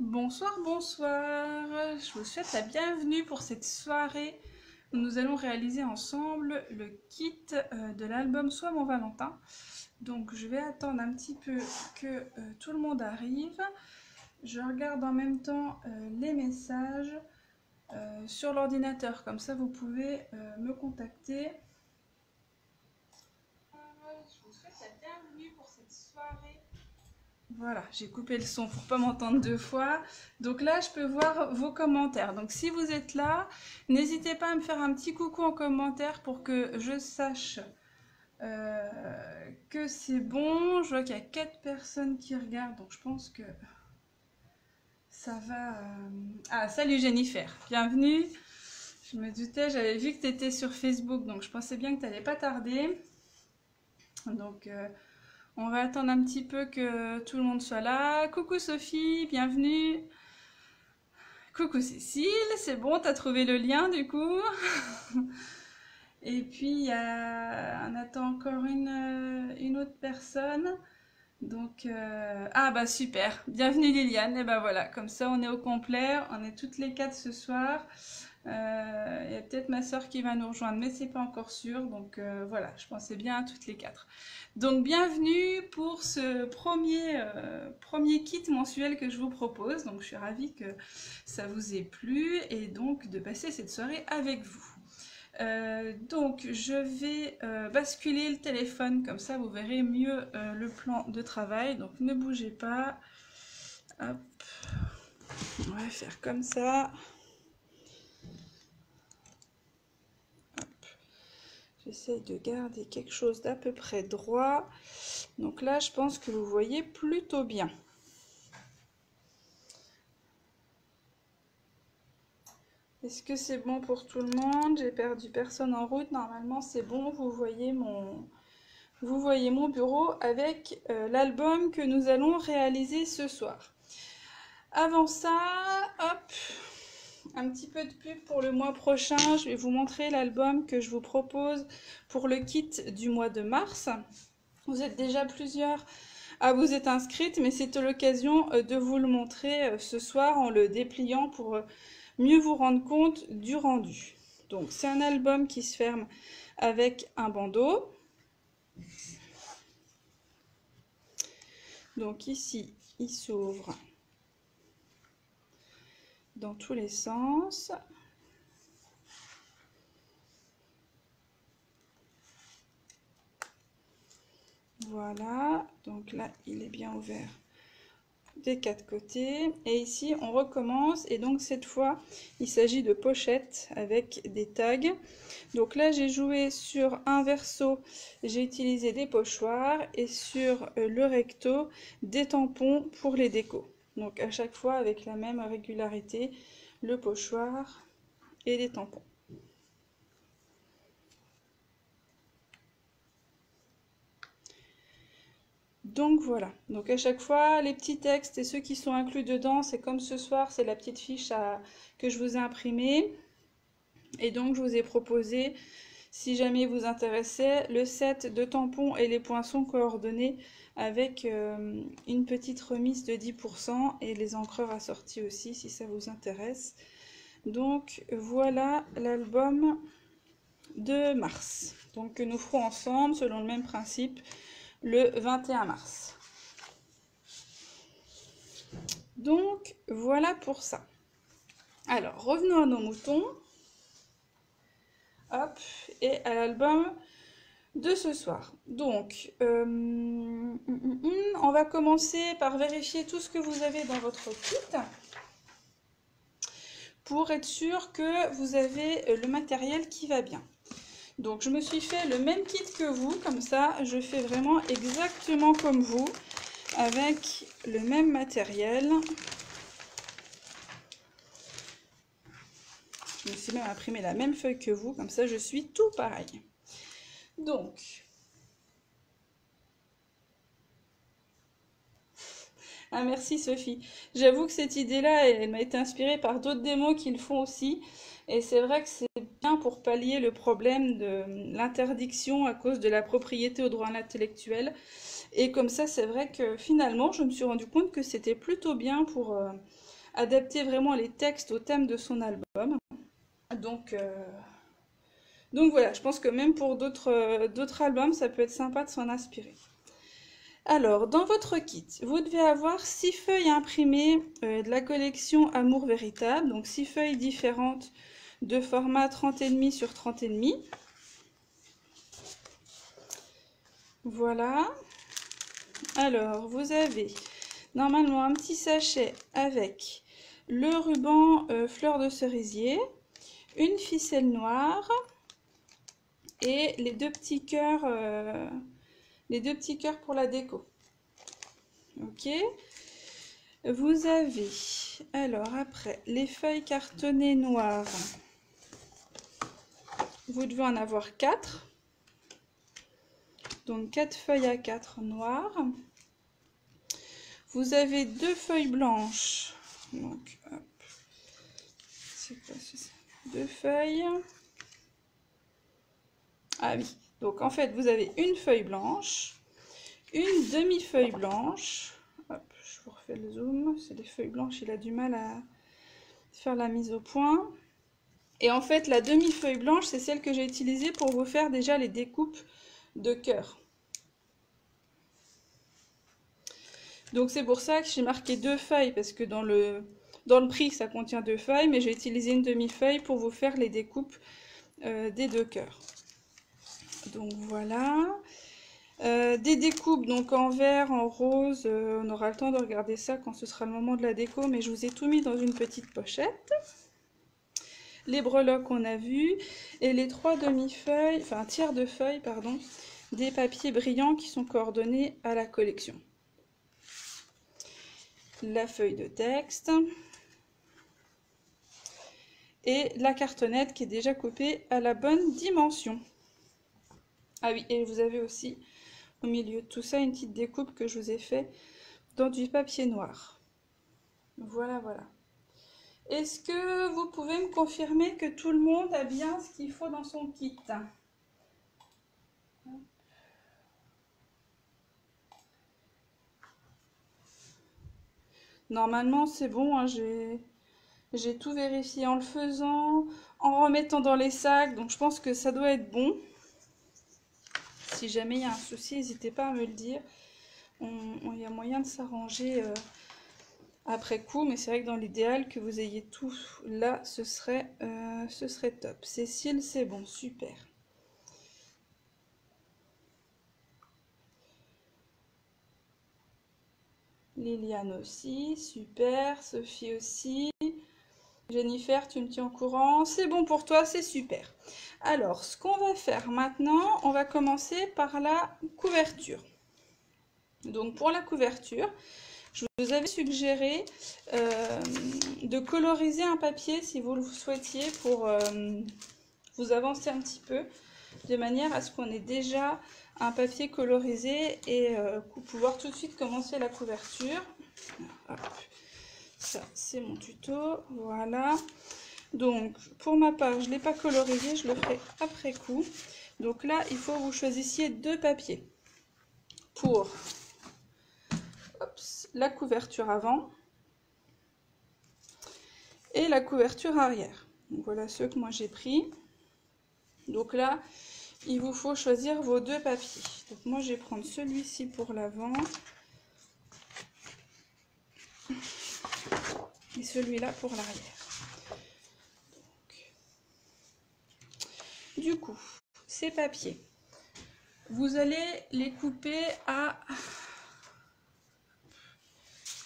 Bonsoir, bonsoir. Je vous souhaite la bienvenue pour cette soirée où nous allons réaliser ensemble le kit de l'album Sois mon Valentin. Donc je vais attendre un petit peu que tout le monde arrive. Je regarde en même temps les messages sur l'ordinateur, comme ça vous pouvez me contacter. Je vous souhaite la bienvenue pour cette soirée. Voilà, j'ai coupé le son pour pas m'entendre deux fois. Donc là, je peux voir vos commentaires. Donc si vous êtes là, n'hésitez pas à me faire un petit coucou en commentaire pour que je sache que c'est bon. Je vois qu'il y a 4 personnes qui regardent, donc je pense que ça va... Ah, salut Jennifer, bienvenue. Je me doutais, j'avais vu que tu étais sur Facebook, donc je pensais bien que tu n'allais pas tarder. Donc... on va attendre un petit peu que tout le monde soit là. Coucou Sophie, bienvenue. Coucou Cécile, c'est bon, t'as trouvé le lien du coup. Et puis on attend encore une autre personne. Donc, ah bah super, bienvenue Liliane. Et bah voilà, comme ça on est au complet, on est toutes les 4 ce soir. Il y a peut-être ma soeur qui va nous rejoindre, mais c'est pas encore sûr. Donc voilà, je pensais bien à toutes les 4. Donc bienvenue pour ce premier kit mensuel que je vous propose. Donc je suis ravie que ça vous ait plu et donc de passer cette soirée avec vous. Donc je vais basculer le téléphone, comme ça vous verrez mieux le plan de travail. Donc ne bougez pas. Hop. On va faire comme ça. J'essaye de garder quelque chose d'à peu près droit. Donc là, je pense que vous voyez plutôt bien. Est-ce que c'est bon pour tout le monde? J'ai perdu personne en route. Normalement, c'est bon. Vous voyez mon bureau avec l'album que nous allons réaliser ce soir. Avant ça, hop, un petit peu de pub pour le mois prochain. Je vais vous montrer l'album que je vous propose pour le kit du mois de mars. Vous êtes déjà plusieurs à vous être inscrites, mais c'est l'occasion de vous le montrer ce soir en le dépliant pour mieux vous rendre compte du rendu. Donc c'est un album qui se ferme avec un bandeau. Donc ici, il s'ouvre dans tous les sens. Voilà, donc là, il est bien ouvert des 4 côtés. Et ici, on recommence. Et donc, cette fois, il s'agit de pochettes avec des tags. Donc là, j'ai joué sur un verso, j'ai utilisé des pochoirs. Et sur le recto, des tampons pour les décos. Donc, à chaque fois, avec la même régularité, le pochoir et les tampons. Donc voilà, donc à chaque fois, les petits textes et ceux qui sont inclus dedans, c'est comme ce soir, c'est la petite fiche que je vous ai imprimée. Et donc je vous ai proposé, si jamais vous intéressait, le set de tampons et les poinçons coordonnés avec une petite remise de 10% et les encreurs assortis aussi si ça vous intéresse. Donc voilà l'album de mars, donc que nous ferons ensemble selon le même principe le 21 mars. Donc voilà pour ça. Alors revenons à nos moutons. Hop, et à l'album de ce soir. Donc on va commencer par vérifier tout ce que vous avez dans votre kit pour être sûr que vous avez le matériel qui va bien. Donc je me suis fait le même kit que vous, comme ça je fais vraiment exactement comme vous, avec le même matériel. Je me suis même imprimé la même feuille que vous, comme ça je suis tout pareil. Donc, ah merci Sophie. J'avoue que cette idée-là, elle m'a été inspirée par d'autres démos qui le font aussi. Et c'est vrai que c'est bien pour pallier le problème de l'interdiction à cause de la propriété au droit intellectuel. Et comme ça, c'est vrai que finalement, je me suis rendu compte que c'était plutôt bien pour adapter vraiment les textes au thème de son album. Donc, euh, donc voilà, je pense que même pour d'autres albums, ça peut être sympa de s'en inspirer. Alors, dans votre kit, vous devez avoir 6 feuilles imprimées de la collection Amour Véritable, donc 6 feuilles différentes de format 30,5 sur 30,5. Voilà. Alors, vous avez normalement un petit sachet avec le ruban fleur de cerisier, une ficelle noire et les deux petits cœurs pour la déco. Ok. Vous avez, alors après, les feuilles cartonnées noires. Vous devez en avoir 4. Donc 4 feuilles à 4 noires. Vous avez 2 feuilles blanches. Donc, hop. C'est quoi ça? 2 feuilles. Ah oui. Donc en fait, vous avez une feuille blanche, une demi-feuille blanche. Hop, je vous refais le zoom. C'est les feuilles blanches, il a du mal à faire la mise au point. Et en fait, la demi-feuille blanche, c'est celle que j'ai utilisée pour vous faire déjà les découpes de cœur. Donc c'est pour ça que j'ai marqué 2 feuilles, parce que dans le prix, ça contient 2 feuilles, mais j'ai utilisé une demi-feuille pour vous faire les découpes des 2 cœurs. Donc voilà. Des découpes donc en vert, en rose, on aura le temps de regarder ça quand ce sera le moment de la déco, mais je vous ai tout mis dans une petite pochette. Les breloques qu'on a vues, et les 3 demi-feuilles, enfin un tiers de feuilles, pardon, des papiers brillants qui sont coordonnés à la collection. La feuille de texte et la cartonnette qui est déjà coupée à la bonne dimension. Ah oui, et vous avez aussi au milieu de tout ça une petite découpe que je vous ai fait dans du papier noir. Voilà, voilà. Est-ce que vous pouvez me confirmer que tout le monde a bien ce qu'il faut dans son kit? Normalement, c'est bon, hein, j'ai tout vérifié en le faisant, en remettant dans les sacs, donc je pense que ça doit être bon. Si jamais il y a un souci, n'hésitez pas à me le dire. Il y a moyen de s'arranger après coup, mais c'est vrai que dans l'idéal, que vous ayez tout là, ce serait top. Cécile, c'est bon, super. Liliane aussi, super. Sophie aussi. Jennifer, tu me tiens au courant. C'est bon pour toi, c'est super. Alors, ce qu'on va faire maintenant, on va commencer par la couverture. Donc, pour la couverture, je vous avais suggéré de coloriser un papier si vous le souhaitiez pour vous avancer un petit peu, de manière à ce qu'on ait déjà un papier colorisé et pouvoir tout de suite commencer la couverture. Hop. Ça, c'est mon tuto. Voilà. Donc, pour ma part, je ne l'ai pas colorisé, je le ferai après coup. Donc là, il faut que vous choisissiez 2 papiers pour la couverture avant et la couverture arrière. Donc voilà ceux que moi j'ai pris. Donc là, il vous faut choisir vos 2 papiers. Donc moi, je vais prendre celui-ci pour l'avant et celui-là pour l'arrière. Du coup, ces papiers, vous allez les couper à...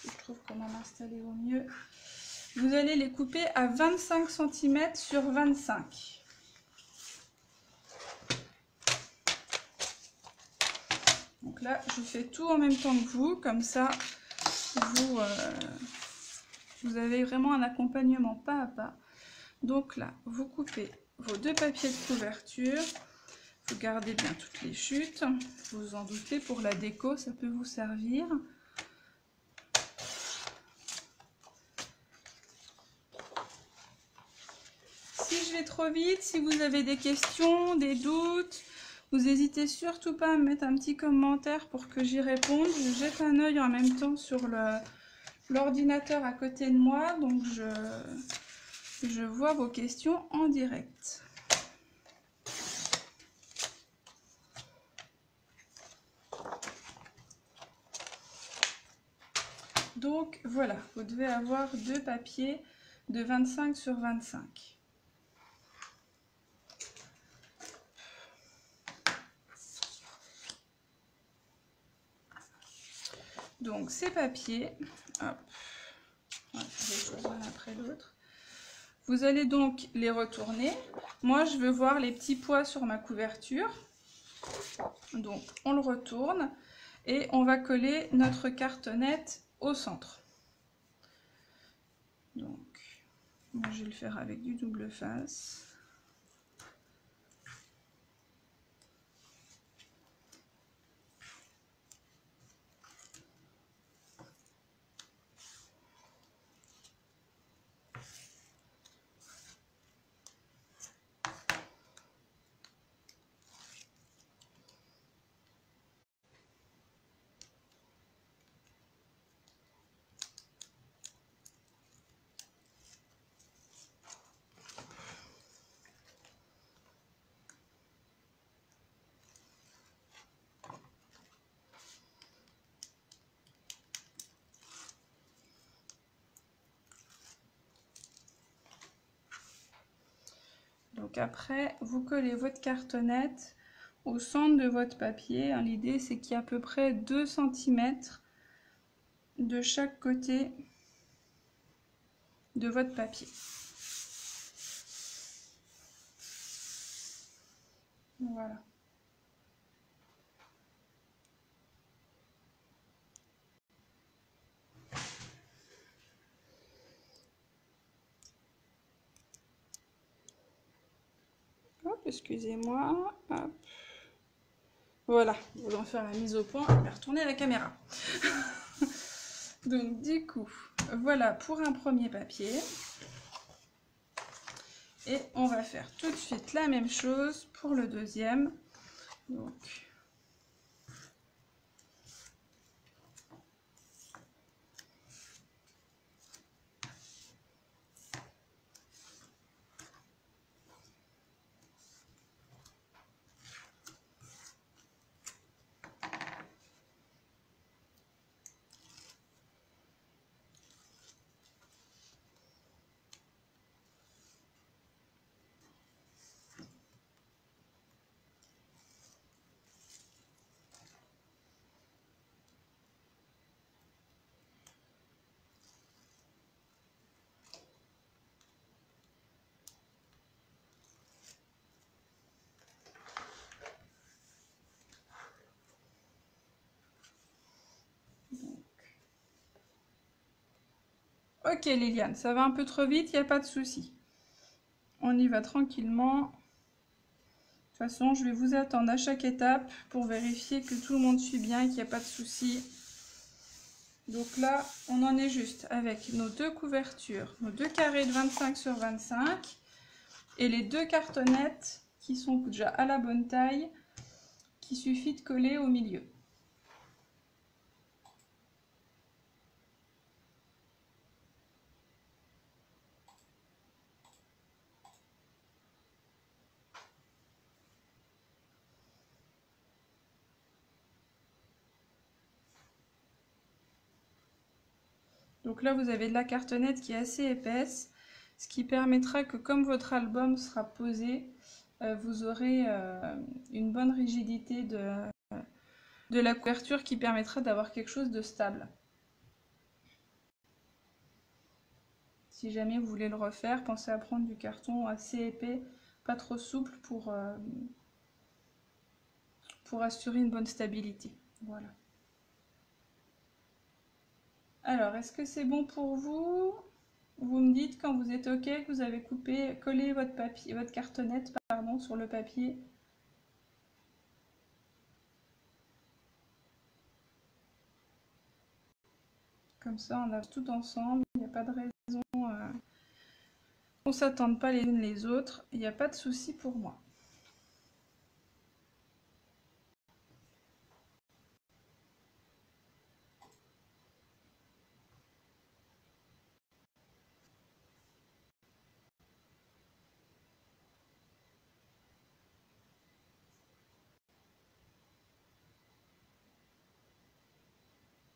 Je trouve comment m'installer au mieux. Vous allez les couper à 25 cm sur 25. Donc là, je fais tout en même temps que vous, comme ça, vous avez vraiment un accompagnement pas à pas. Donc là, vous coupez vos 2 papiers de couverture, vous gardez bien toutes les chutes, vous vous en doutez, pour la déco, ça peut vous servir. Si je vais trop vite, si vous avez des questions, des doutes, Vous n'hésitez surtout pas à me mettre un petit commentaire pour que j'y réponde. Je jette un œil en même temps sur l'ordinateur à côté de moi, donc je vois vos questions en direct. Donc voilà, vous devez avoir 2 papiers de 25 sur 25. Donc ces papiers, hop, je vais choisir l'un après l'autre. Vous allez donc les retourner. Moi, je veux voir les petits pois sur ma couverture. Donc, on le retourne et on va coller notre cartonnette au centre. Donc, moi, je vais le faire avec du double face. Donc après, vous collez votre cartonnette au centre de votre papier. L'idée, c'est qu'il y a à peu près 2 cm de chaque côté de votre papier. Voilà. Hop, excusez-moi. Hop. Voilà, nous allons faire la mise au point et retourner la caméra. Donc du coup, voilà pour un premier papier. Et on va faire tout de suite la même chose pour le deuxième. Ok Liliane, ça va un peu trop vite, il n'y a pas de souci. On y va tranquillement. De toute façon, je vais vous attendre à chaque étape pour vérifier que tout le monde suit bien et qu'il n'y a pas de souci. Donc là, on en est juste avec nos 2 couvertures, nos 2 carrés de 25 sur 25 et les 2 cartonnettes qui sont déjà à la bonne taille, qu'il suffit de coller au milieu. Donc là, vous avez de la cartonnette qui est assez épaisse, ce qui permettra que comme votre album sera posé, vous aurez une bonne rigidité de la couverture qui permettra d'avoir quelque chose de stable. Si jamais vous voulez le refaire, pensez à prendre du carton assez épais, pas trop souple pour assurer une bonne stabilité. Voilà. Alors, est-ce que c'est bon pour vous? Vous me dites quand vous êtes OK que vous avez collé votre papier, votre cartonnette, pardon, sur le papier. Comme ça, on a tout ensemble. Il n'y a pas de raison qu'on ne s'attende pas les unes les autres. Il n'y a pas de souci pour moi.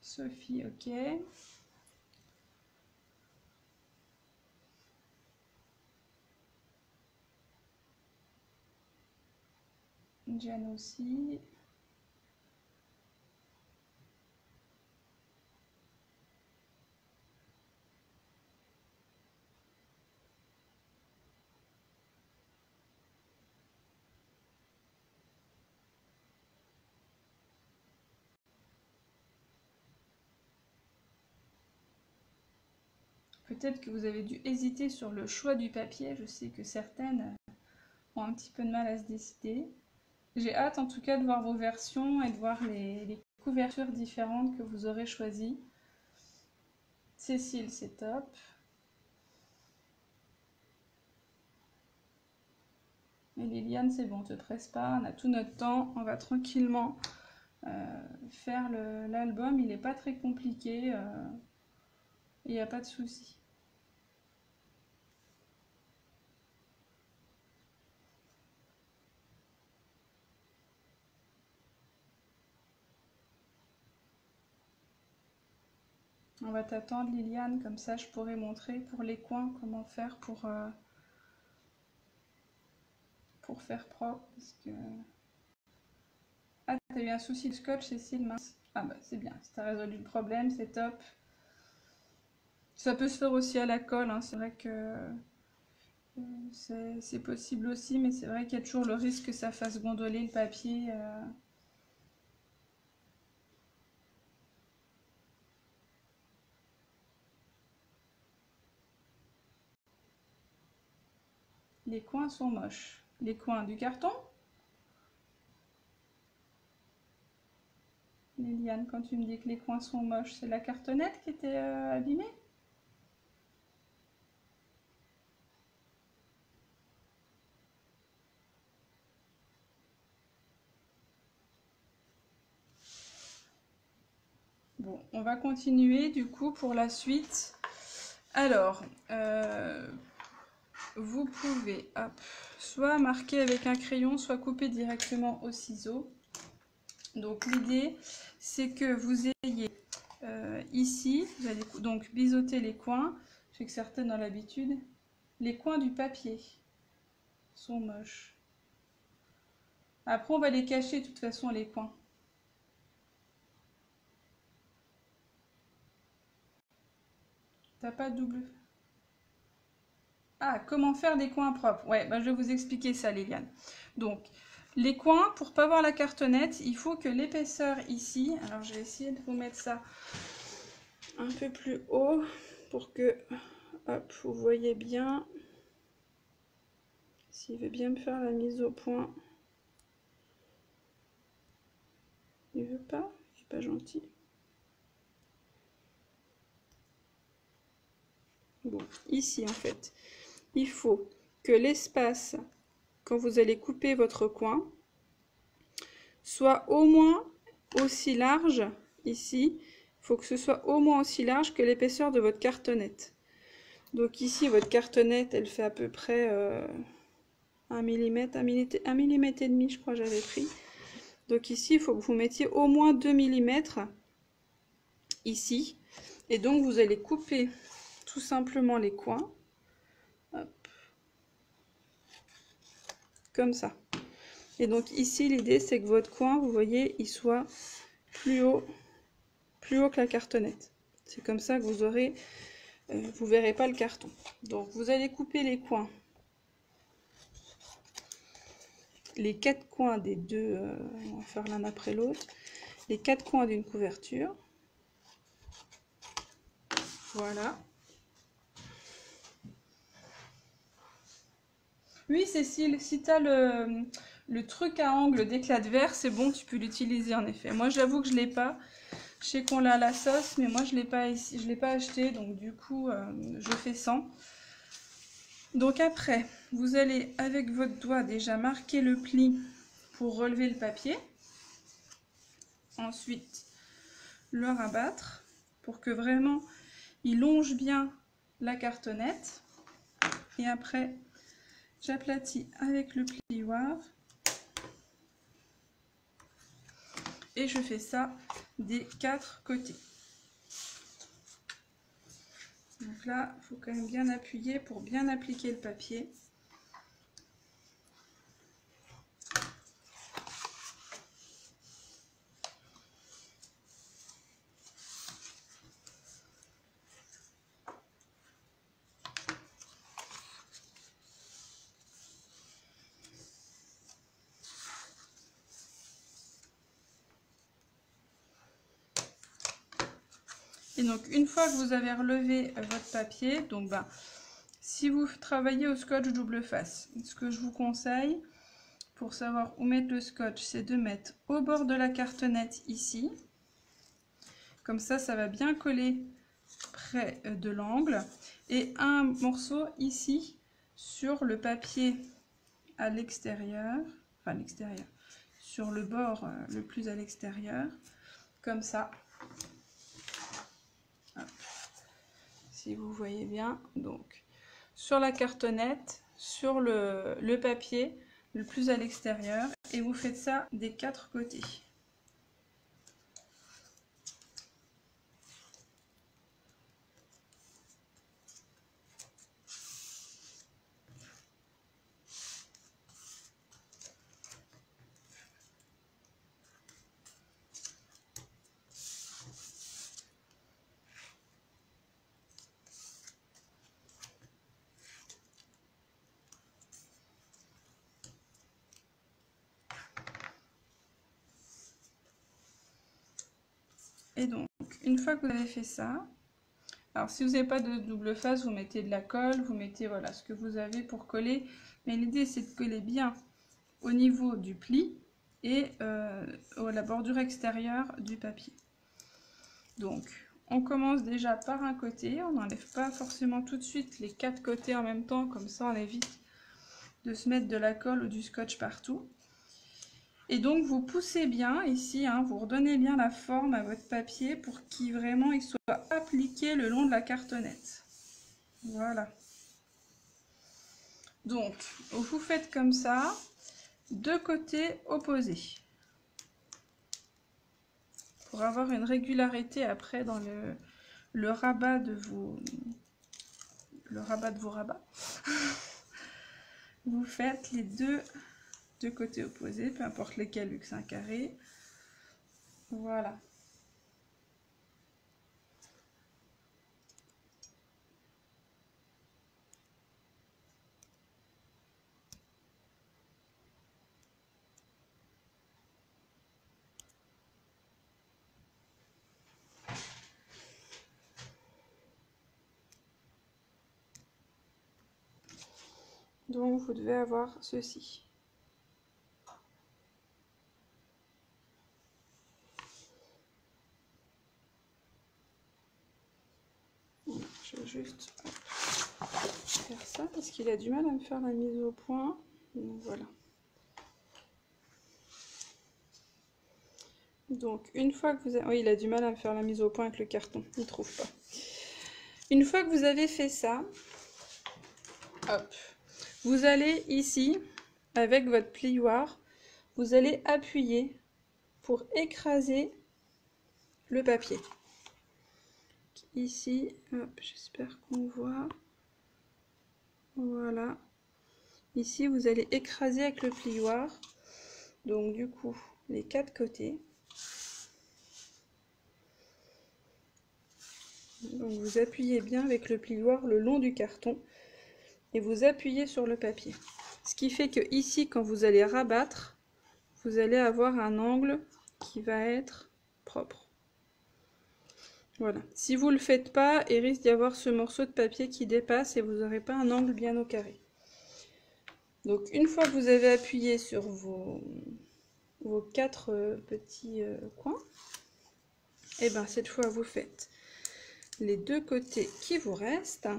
Sophie, ok. Jen aussi. Peut-être que vous avez dû hésiter sur le choix du papier. Je sais que certaines ont un petit peu de mal à se décider. J'ai hâte en tout cas de voir vos versions et de voir les couvertures différentes que vous aurez choisies. Cécile, c'est top. Et Liliane, c'est bon, te presse pas, on a tout notre temps, on va tranquillement faire l'album. Il n'est pas très compliqué, il n'y a pas de souci. On va t'attendre Liliane, comme ça je pourrai montrer pour les coins comment faire pour faire propre. Parce que... Ah, t'as eu un souci de scotch, Cécile, mince. Ah bah c'est bien, si t'as résolu le problème, c'est top. Ça peut se faire aussi à la colle, hein. C'est vrai que c'est possible aussi, mais c'est vrai qu'il y a toujours le risque que ça fasse gondoler le papier. Les coins sont moches. Les coins du carton? Liliane, quand tu me dis que les coins sont moches, c'est la cartonnette qui était abîmée? Bon, on va continuer du coup pour la suite. Alors, vous pouvez soit marquer avec un crayon, soit couper directement au ciseau. Donc l'idée, c'est que vous ayez ici, vous allez donc biseauter les coins. Je sais que certaines ont l'habitude. Les coins du papier sont moches. Après, on va les cacher de toute façon, les coins. T'as pas de double... Ah, comment faire des coins propres? Ouais, bah, je vais vous expliquer ça, Liliane. Donc, les coins, pour pas voir la cartonnette, il faut que l'épaisseur ici... Alors, je vais essayer de vous mettre ça un peu plus haut pour que hop, vous voyez bien. S'il veut bien me faire la mise au point. Il veut pas? Il est pas gentil. Bon, ici en fait, il faut que l'espace, quand vous allez couper votre coin, soit au moins aussi large, ici, il faut que ce soit au moins aussi large que l'épaisseur de votre cartonnette. Donc ici, votre cartonnette, elle fait à peu près 1 mm, 1 mm et demi, je crois que j'avais pris. Donc ici, il faut que vous mettiez au moins 2 mm ici. Et donc, vous allez couper tout simplement les coins. Hop. Comme ça. Et donc ici, l'idée, c'est que votre coin, vous voyez, il soit plus haut que la cartonnette. C'est comme ça que vous aurez, vous verrez pas le carton. Donc, vous allez couper les coins. Les 4 coins des deux, on va faire l'un après l'autre. Les 4 coins d'une couverture. Voilà. Oui, Cécile, si tu as le truc à angle d'éclat de verre, c'est bon, tu peux l'utiliser en effet. Moi, j'avoue que je ne l'ai pas. Je sais qu'on l'a à la sauce, mais moi, je ne l'ai pas ici, je l'ai pas acheté, donc du coup, je fais sans. Donc après, vous allez, avec votre doigt, déjà marquer le pli pour relever le papier. Ensuite, le rabattre pour que vraiment il longe bien la cartonnette. Et après, j'aplatis avec le plioir. Et je fais ça des 4 côtés. là, il faut quand même bien appuyer pour bien appliquer le papier. Et donc, une fois que vous avez relevé votre papier, donc si vous travaillez au scotch double face, ce que je vous conseille pour savoir où mettre le scotch, c'est de mettre au bord de la cartonnette ici. Comme ça, ça va bien coller près de l'angle. Et un morceau ici sur le papier à l'extérieur, enfin à l'extérieur, sur le bord le plus à l'extérieur, comme ça. Hop. Si vous voyez bien, donc sur la cartonnette, sur le papier le plus à l'extérieur, et vous faites ça des 4 côtés. Et donc, une fois que vous avez fait ça, alors si vous n'avez pas de double face, vous mettez de la colle, vous mettez voilà ce que vous avez pour coller. Mais l'idée c'est de coller bien au niveau du pli et à la bordure extérieure du papier. Donc, on commence déjà par un côté, on n'enlève pas forcément tout de suite les 4 côtés en même temps, comme ça on évite de se mettre de la colle ou du scotch partout. Et donc vous poussez bien ici, hein, vous redonnez bien la forme à votre papier pour qu'il vraiment il soit appliqué le long de la cartonnette. Voilà. Donc vous faites comme ça, deux côtés opposés. Pour avoir une régularité après dans le rabat de vos rabats. Vous faites les deux côtés opposés, peu importe lesquels vu que c'est un carré. Voilà. Donc vous devez avoir ceci. Je vais juste faire ça parce qu'il a du mal à me faire la mise au point. Donc voilà. Donc une fois que vous avez... Oui, il a du mal à me faire la mise au point avec le carton, il ne trouve pas. Une fois que vous avez fait ça, hop, vous allez ici, avec votre plioir, vous allez appuyer pour écraser le papier. Ici, hop, j'espère qu'on voit. Voilà. Ici, vous allez écraser avec le plioir. Donc du coup, les 4 côtés. Donc vous appuyez bien avec le plioir le long du carton et vous appuyez sur le papier. Ce qui fait que ici, quand vous allez rabattre, vous allez avoir un angle qui va être propre. Voilà. Si vous ne le faites pas, il risque d'y avoir ce morceau de papier qui dépasse et vous n'aurez pas un angle bien au carré. Donc une fois que vous avez appuyé sur vos 4 petits coins, et bien cette fois vous faites les 2 côtés qui vous restent.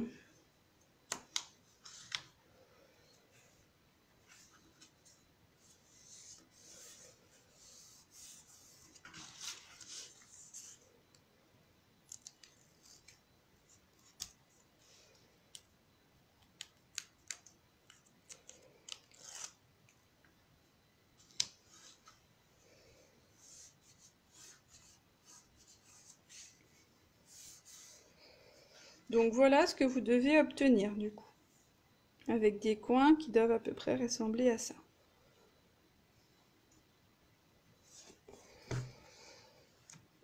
Donc voilà ce que vous devez obtenir du coup, avec des coins qui doivent à peu près ressembler à ça.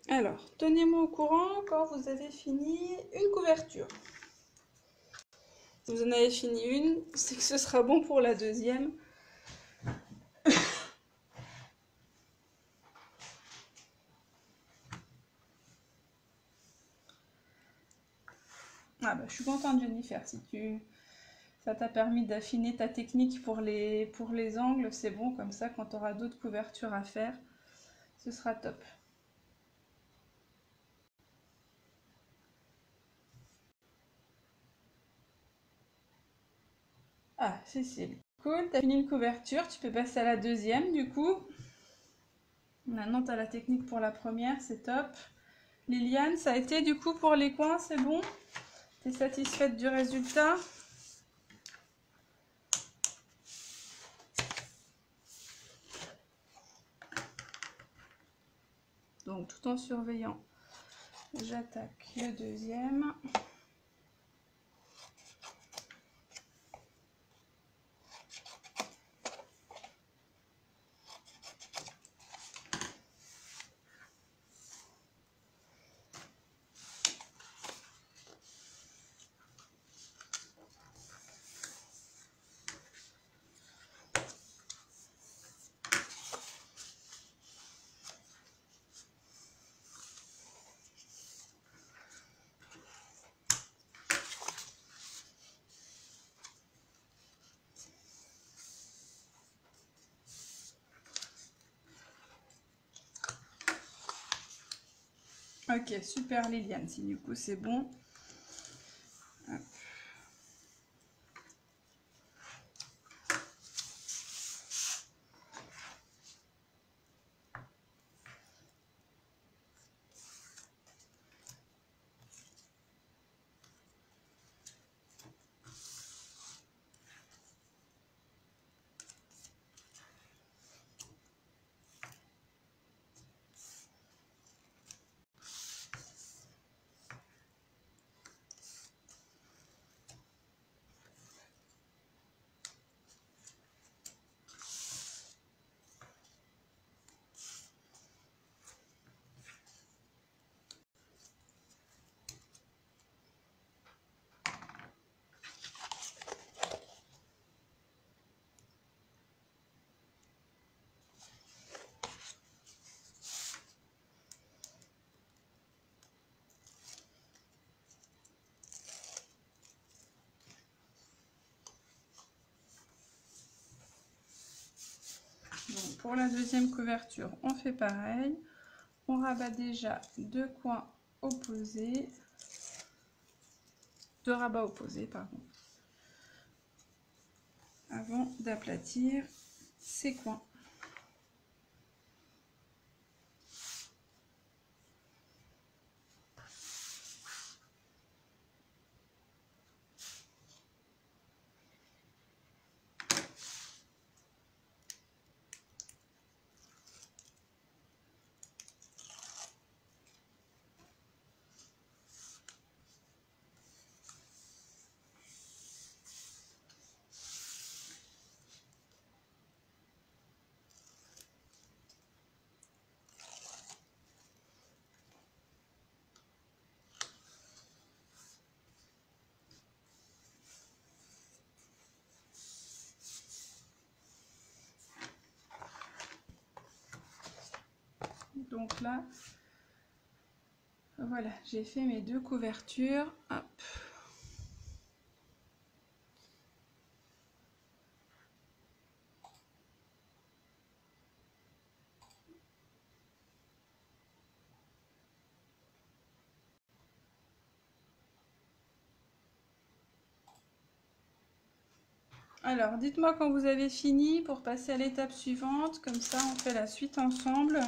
Alors, tenez-moi au courant quand vous avez fini une couverture. Vous en avez fini une, c'est que ce sera bon pour la deuxième. Ah bah, je suis contente Jennifer, ça t'a permis d'affiner ta technique pour les angles, c'est bon, comme ça quand tu auras d'autres couvertures à faire, ce sera top. Ah, Cécile, cool, t'as fini une couverture, tu peux passer à la deuxième du coup. Maintenant t'as la technique pour la première, c'est top. Liliane, ça a été du coup pour les coins, c'est bon? T'es satisfaite du résultat? Donc tout en surveillant, j'attaque le deuxième. Ok, super Liliane, si du coup c'est bon. Hop. Donc pour la deuxième couverture, on fait pareil. On rabat déjà deux coins opposés. Deux rabats opposés, pardon. Avant d'aplatir ces coins. Donc là, voilà, j'ai fait mes deux couvertures. Hop. Alors, dites-moi quand vous avez fini pour passer à l'étape suivante. Comme ça, on fait la suite ensemble.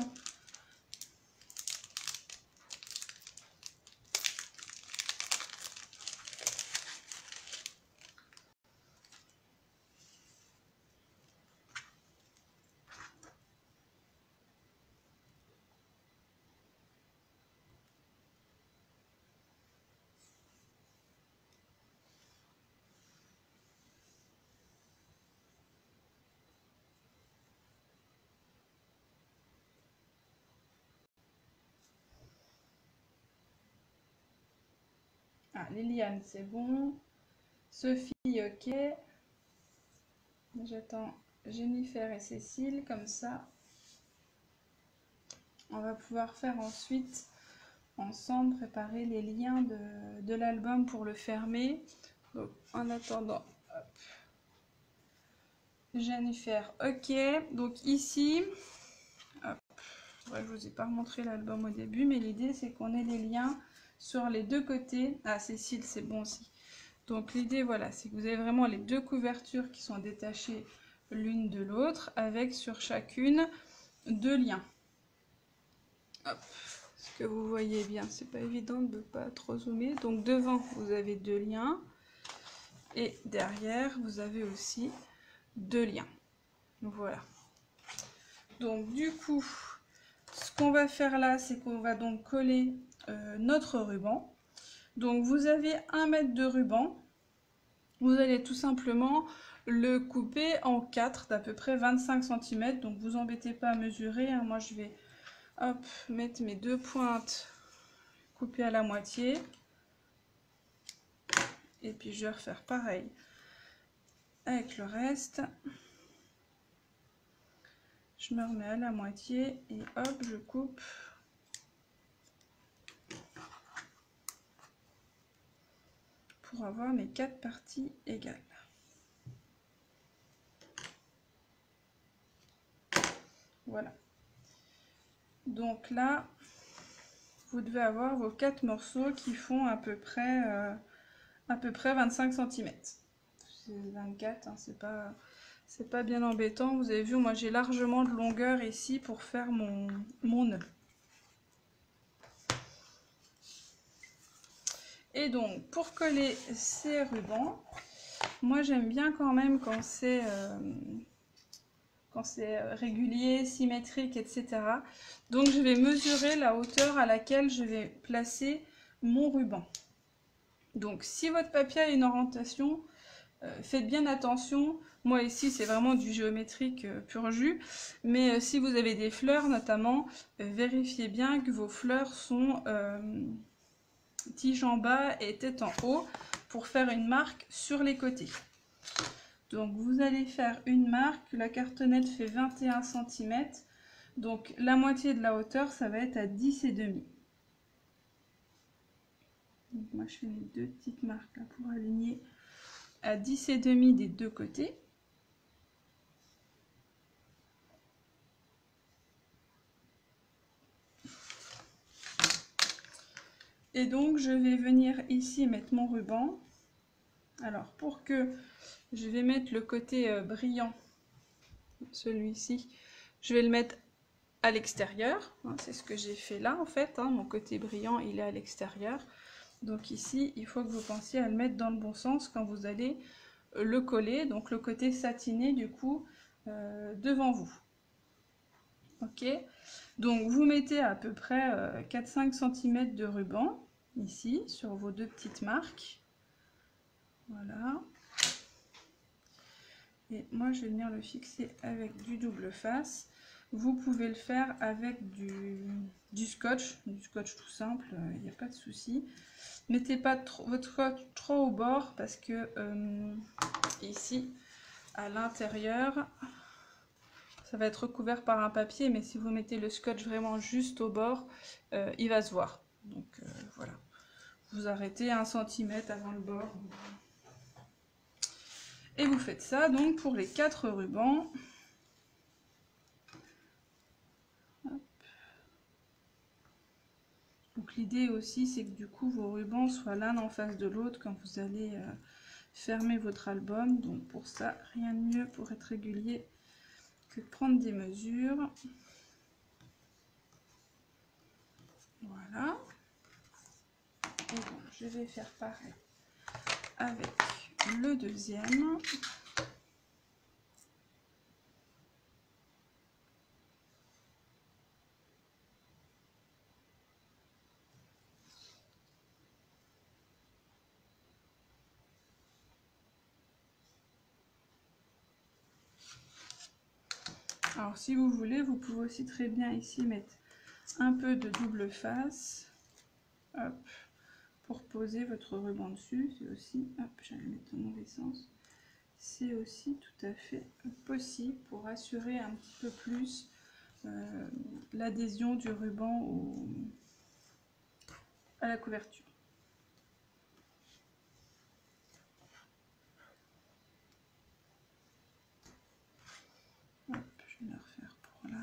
Liliane, c'est bon. Sophie, ok. J'attends Jennifer et Cécile, comme ça. On va pouvoir faire ensuite, ensemble, préparer les liens de l'album pour le fermer. Donc, en attendant, hop. Jennifer, ok. Donc ici, hop. Ouais, je vous ai pas montré l'album au début, mais l'idée c'est qu'on ait les liens sur les deux côtés. Ah, Cécile, c'est bon aussi. Donc l'idée, voilà, c'est que vous avez vraiment les deux couvertures qui sont détachées l'une de l'autre, avec sur chacune deux liens. Hop. Est-ce que vous voyez bien? C'est pas évident de ne pas trop zoomer. Donc devant, vous avez deux liens. Et derrière, vous avez aussi deux liens. Voilà. Donc du coup, ce qu'on va faire là, c'est qu'on va donc coller notre ruban. Donc vous avez 1 mètre de ruban. Vous allez tout simplement le couper en 4 d'à peu près 25 cm. Donc vous embêtez pas à mesurer. Hein. Moi je vais hop, mettre mes deux pointes coupées à la moitié. Et puis je vais refaire pareil avec le reste. Je me remets à la moitié et hop, je coupe. Pour avoir mes 4 parties égales. Voilà. Donc là, vous devez avoir vos 4 morceaux qui font à peu près 25 cm. C'est 24, hein, c'est pas bien embêtant. Vous avez vu, moi j'ai largement de longueur ici pour faire mon nœud. Et donc, pour coller ces rubans, moi j'aime bien quand même quand c'est régulier, symétrique, etc. Donc je vais mesurer la hauteur à laquelle je vais placer mon ruban. Donc si votre papier a une orientation, faites bien attention. Moi ici c'est vraiment du géométrique pur jus, mais si vous avez des fleurs notamment, vérifiez bien que vos fleurs sont tige en bas et tête en haut pour faire une marque sur les côtés. Donc vous allez faire une marque, la cartonnette fait 21 cm, donc la moitié de la hauteur ça va être à 10,5. Donc moi je fais mes deux petites marques là pour aligner à 10,5 des deux côtés. Et donc je vais venir ici mettre mon ruban. Alors pour que je vais mettre le côté brillant, celui-ci, je vais le mettre à l'extérieur. C'est ce que j'ai fait là en fait, hein. Mon côté brillant il est à l'extérieur. Donc ici il faut que vous pensiez à le mettre dans le bon sens quand vous allez le coller. Donc le côté satiné du coup devant vous. Ok, donc vous mettez à peu près 4-5 cm de ruban ici sur vos deux petites marques. Voilà. Et moi je vais venir le fixer avec du double face. Vous pouvez le faire avec du scotch tout simple, il n'y a pas de souci. Mettez pas votre scotch trop au bord parce que ici à l'intérieur ça va être recouvert par un papier, mais si vous mettez le scotch vraiment juste au bord, il va se voir. Donc voilà, vous arrêtez 1 cm avant le bord. Et vous faites ça donc pour les 4 rubans. Hop. Donc l'idée aussi c'est que du coup vos rubans soient l'un en face de l'autre quand vous allez fermer votre album. Donc pour ça, rien de mieux pour être régulier que de prendre des mesures. Voilà. Et donc je vais faire pareil avec le deuxième. Alors si vous voulez, vous pouvez aussi très bien ici mettre un peu de double face, hop, pour poser votre ruban dessus. C'est aussi, hop, j'allais mettre dans le mauvais sens. C'est aussi tout à fait possible pour assurer un petit peu plus l'adhésion du ruban à la couverture. Hop, je vais le refaire pour là.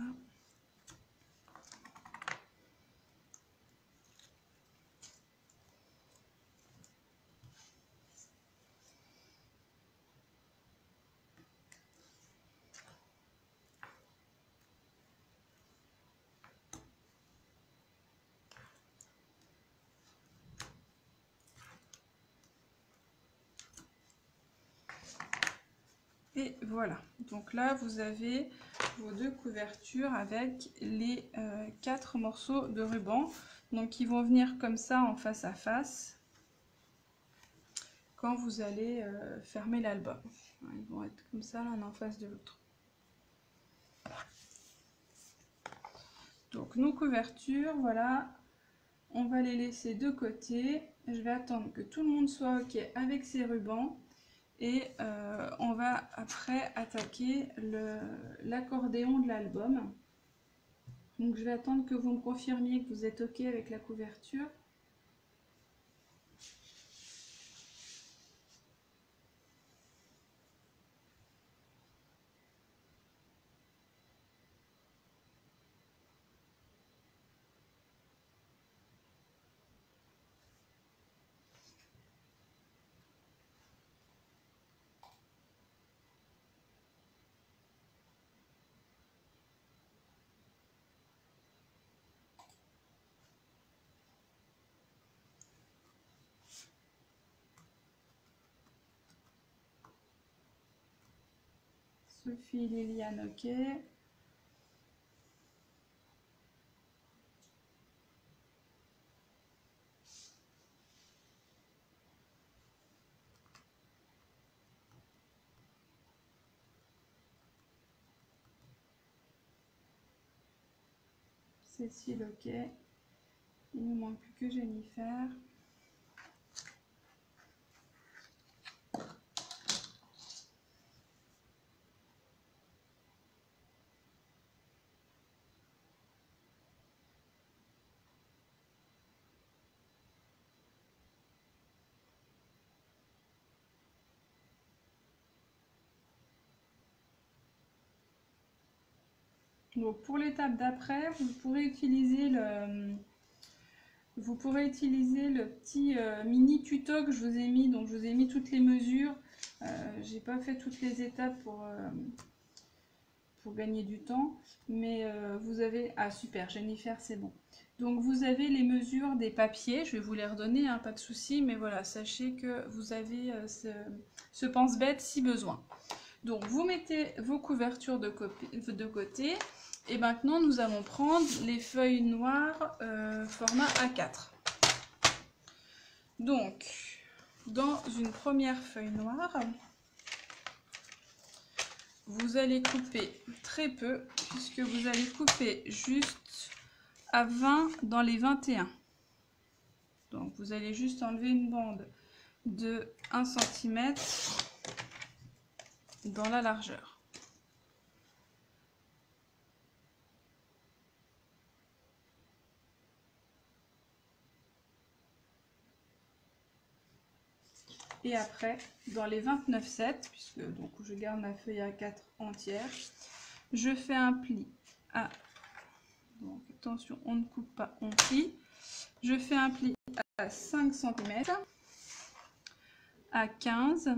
Et voilà, donc là vous avez vos deux couvertures avec les 4 morceaux de ruban, donc ils vont venir comme ça en face à face quand vous allez fermer l'album. Ils vont être comme ça l'un en face de l'autre. Donc nos couvertures, voilà, on va les laisser de côté. Je vais attendre que tout le monde soit ok avec ses rubans. Et on va après attaquer l'accordéon de l'album. Donc je vais attendre que vous me confirmiez que vous êtes ok avec la couverture. Sophie, Liliane, ok. Cécile, ok. Il ne manque plus que Jennifer. Donc pour l'étape d'après, vous pourrez utiliser le petit mini tuto que je vous ai mis. Donc je vous ai mis toutes les mesures. J'ai pas fait toutes les étapes pour gagner du temps, mais vous avez... Ah super, Jennifer, c'est bon. Donc vous avez les mesures des papiers, je vais vous les redonner, hein, pas de souci, mais voilà, sachez que vous avez ce pense-bête si besoin. Donc vous mettez vos couvertures de côté, et maintenant nous allons prendre les feuilles noires format A4. Donc, dans une première feuille noire, vous allez couper très peu, puisque vous allez couper juste à 20 dans les 21. Donc vous allez juste enlever une bande de 1 cm dans la largeur. Et après, dans les 29,7, puisque donc je garde ma feuille A4 entière, je fais un pli à... Donc attention, on ne coupe pas, on plie. Je fais un pli à 5 cm, à 15,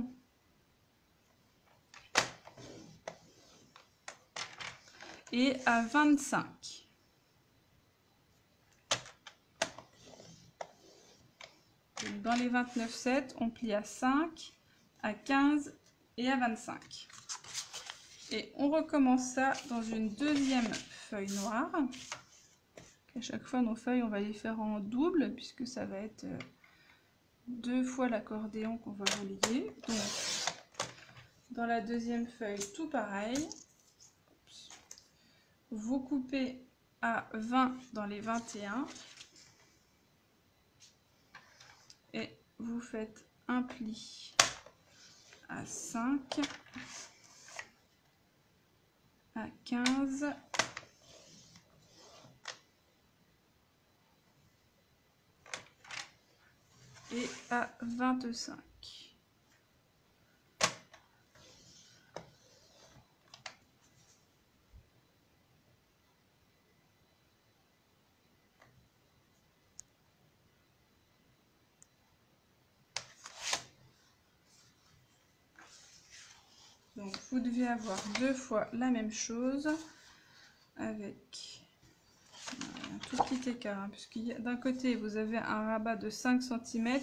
et à 25. Donc dans les 29,7, on plie à 5, à 15 et à 25. Et on recommence ça dans une deuxième feuille noire. À chaque fois, nos feuilles, on va les faire en double, puisque ça va être 2 fois l'accordéon qu'on va relier. Donc, dans la deuxième feuille, tout pareil. Vous coupez à 20 dans les 21. et vous faites un pli à 5, à 15, et à 25. Donc vous devez avoir 2 fois la même chose avec un tout petit écart, hein, puisque d'un côté vous avez un rabat de 5 cm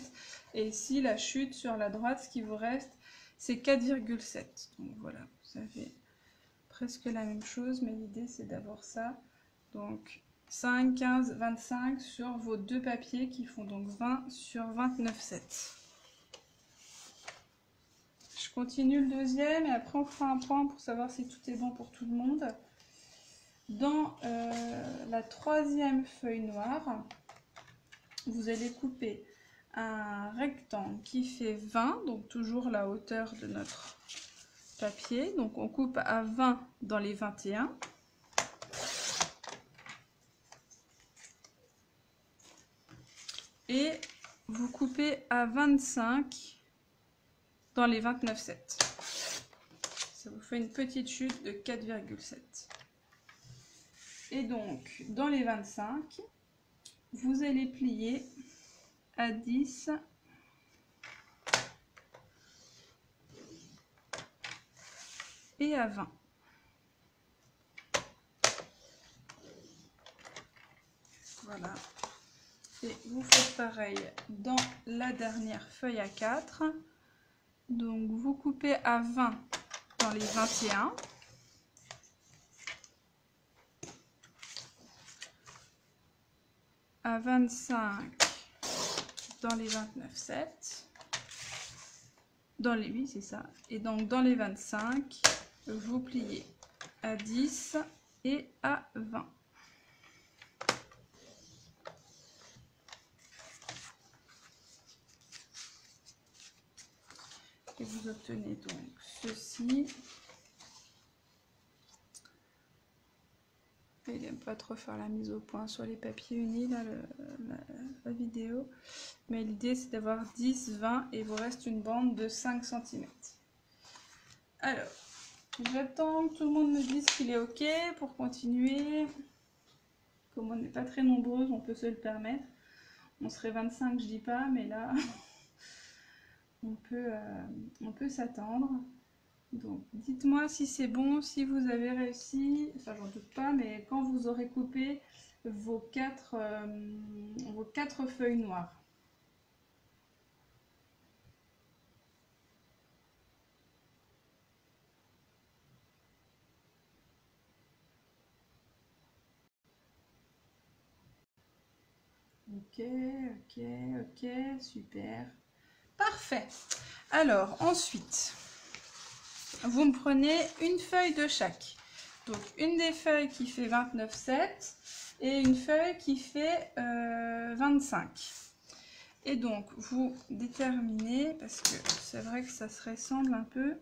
et ici la chute sur la droite, ce qui vous reste c'est 4,7. Donc voilà, vous avez presque la même chose, mais l'idée c'est d'avoir ça. Donc 5, 15, 25 sur vos 2 papiers qui font donc 20 sur 29,7. Je continue le deuxième et après on fera un point pour savoir si tout est bon pour tout le monde. Dans la troisième feuille noire, vous allez couper un rectangle qui fait 20, donc toujours la hauteur de notre papier. Donc on coupe à 20 dans les 21. Et vous coupez à 25 dans les 29,7. Ça vous fait une petite chute de 4,7. Et donc, dans les 25, vous allez plier à 10 et à 20. Voilà. Et vous faites pareil dans la dernière feuille à 4. Donc, vous coupez à 20 dans les 21. À 25 dans les 29,7. Dans les 8, c'est ça. Et donc, dans les 25, vous pliez à 10 et à 20. Et vous obtenez donc ceci. Il n'aime pas trop faire la mise au point sur les papiers unis, là, la vidéo. Mais l'idée, c'est d'avoir 10, 20 et il vous reste une bande de 5 cm. Alors, j'attends que tout le monde me dise qu'il est OK pour continuer. Comme on n'est pas très nombreuses, on peut se le permettre. On serait 25, je dis pas, mais là, on peut s'attendre. Donc, dites-moi si c'est bon, si vous avez réussi, enfin j'en doute pas, mais quand vous aurez coupé vos 4 feuilles noires. Ok, ok, ok, super. Parfait. Alors, ensuite, vous me prenez une feuille de chaque. Donc, une des feuilles qui fait 29,7 et une feuille qui fait 25. Et donc, vous déterminez, parce que c'est vrai que ça se ressemble un peu,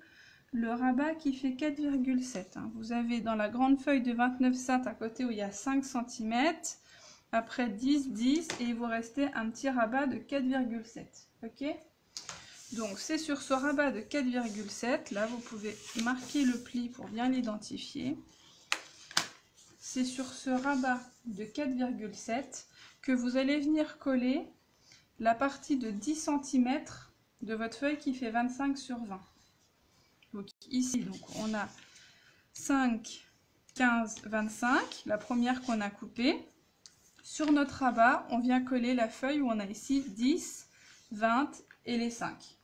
le rabat qui fait 4,7. Hein. Vous avez dans la grande feuille de 29,7 à côté où il y a 5 cm, après 10, 10, et il vous restait un petit rabat de 4,7. Ok ? Donc, c'est sur ce rabat de 4,7, là, vous pouvez marquer le pli pour bien l'identifier. C'est sur ce rabat de 4,7 que vous allez venir coller la partie de 10 cm de votre feuille qui fait 25 sur 20. Donc ici, donc, on a 5, 15, 25, la première qu'on a coupée. Sur notre rabat, on vient coller la feuille où on a ici 10, 20 et les 5.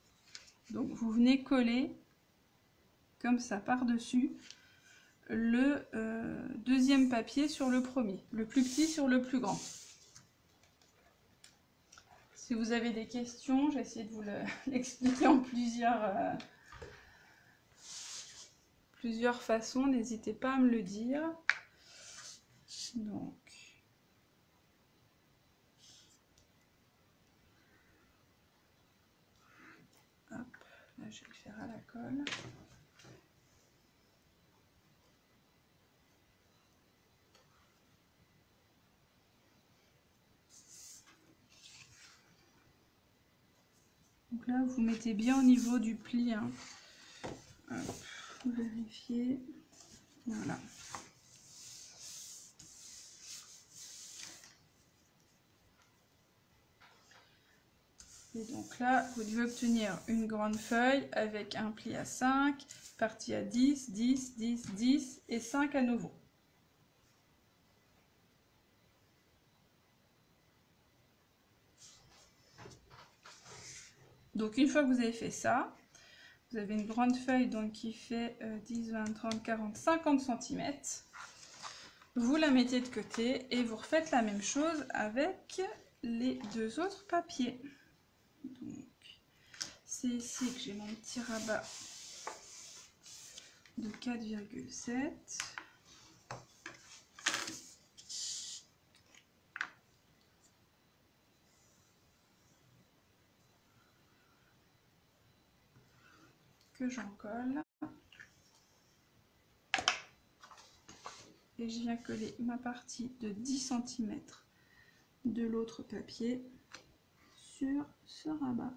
Donc vous venez coller comme ça par-dessus le deuxième papier sur le premier, le plus petit sur le plus grand. Si vous avez des questions, j'ai essayé de vous l'expliquer en plusieurs façons, n'hésitez pas à me le dire. Donc, je vais le faire à la colle. Donc là, vous mettez bien au niveau du pli. Hein. Hop, vérifiez. Voilà. Et donc là, vous devez obtenir une grande feuille avec un pli à 5, partie à 10, 10, 10, 10 et 5 à nouveau. Donc une fois que vous avez fait ça, vous avez une grande feuille donc, qui fait 10, 20, 30, 40, 50 cm. Vous la mettez de côté et vous refaites la même chose avec les deux autres papiers. C'est ici que j'ai mon petit rabat de 4,7. Que j'en colle. Et je viens coller ma partie de 10 cm de l'autre papier sur ce rabat.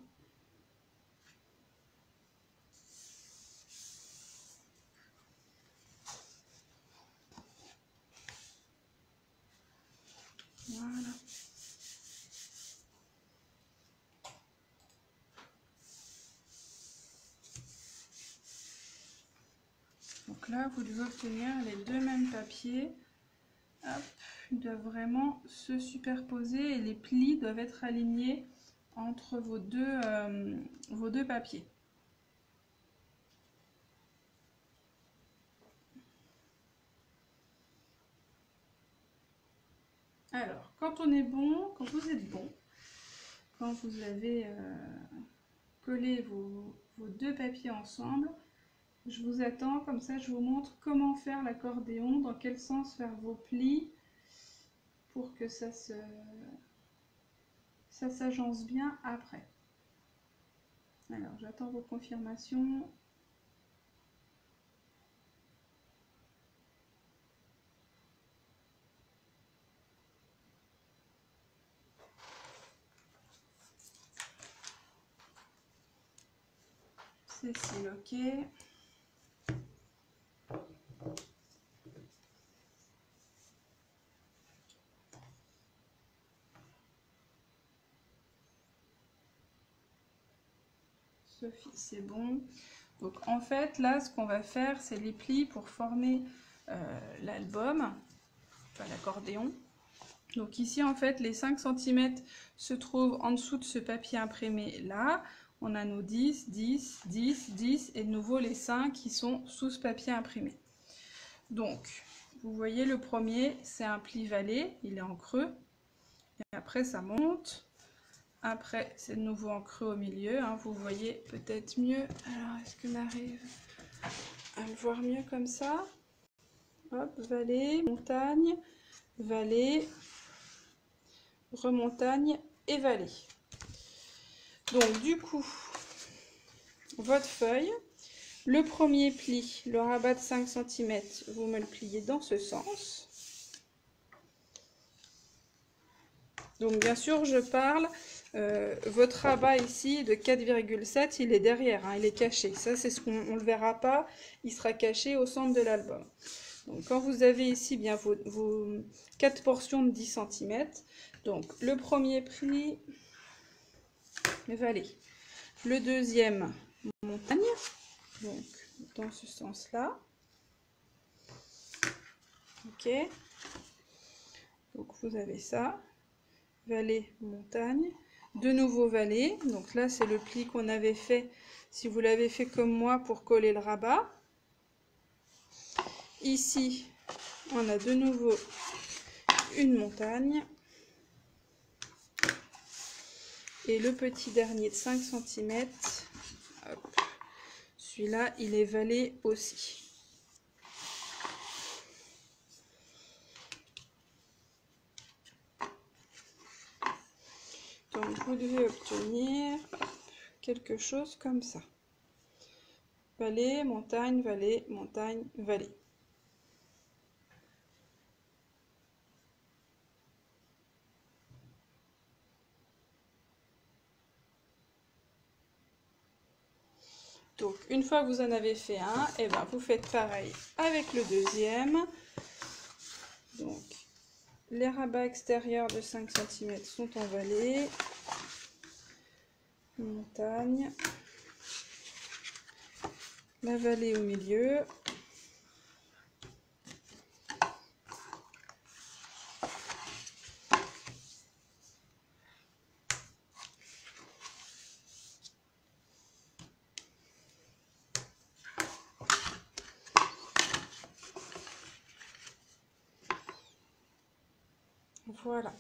Voilà. Donc là, vous devez obtenir les deux mêmes papiers. Hop, ils doivent vraiment se superposer et les plis doivent être alignés entre vos deux papiers. Alors, quand on est bon, quand vous êtes bon, quand vous avez collé vos deux papiers ensemble, je vous attends, comme ça je vous montre comment faire l'accordéon, dans quel sens faire vos plis pour que ça s'agence bien après. Alors, j'attends vos confirmations. C'est OK. Sophie, c'est bon. Donc en fait, là, ce qu'on va faire, c'est les plis pour former l'album, enfin l'accordéon. Donc ici, en fait, les 5 cm se trouvent en dessous de ce papier imprimé là. On a nos 10, 10, 10, 10 et de nouveau les 5 qui sont sous ce papier imprimé. Donc, vous voyez le premier, c'est un pli valet, il est en creux. Et après, ça monte. Après, c'est de nouveau en creux au milieu. Hein, vous voyez peut-être mieux. Alors, est-ce que j'arrive à le voir mieux comme ça? Hop, valet, montagne, valet, remontagne et valet. Donc, du coup, votre feuille, le premier pli, le rabat de 5 cm, vous me le pliez dans ce sens. Donc, bien sûr, je parle... votre rabat ici de 4,7, il est derrière, hein, il est caché. Ça, c'est ce qu'on ne le verra pas, il sera caché au centre de l'album. Donc, quand vous avez ici bien vos 4 portions de 10 cm, donc le premier pli, valet. Le deuxième, montagne, donc dans ce sens-là. Ok. Donc, vous avez ça. Valet, montagne. De nouveau valet, donc là c'est le pli qu'on avait fait, si vous l'avez fait comme moi, pour coller le rabat. Ici, on a de nouveau une montagne. Et le petit dernier de 5 cm, celui-là, il est valet aussi. Donc, vous devez obtenir quelque chose comme ça. vallée, montagne, vallée, montagne, vallée. Donc, une fois que vous en avez fait un, et ben, vous faites pareil avec le deuxième. Donc, les rabats extérieurs de 5 cm sont en vallée, montagne, la vallée au milieu. Voilà.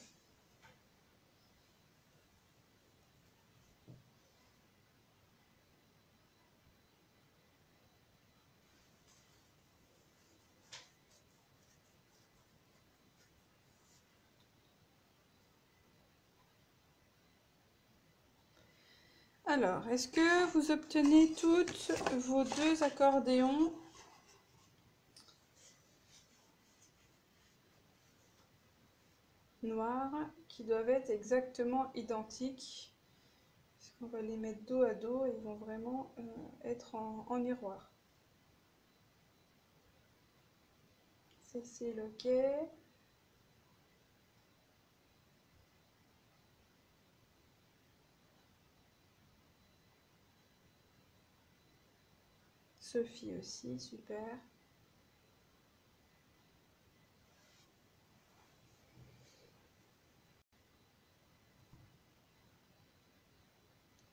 Alors, est-ce que vous obtenez toutes vos 2 accordéons noirs qui doivent être exactement identiques? Parce qu'on va les mettre dos à dos et ils vont vraiment être en miroir. Cécile, ok. Sophie aussi, super.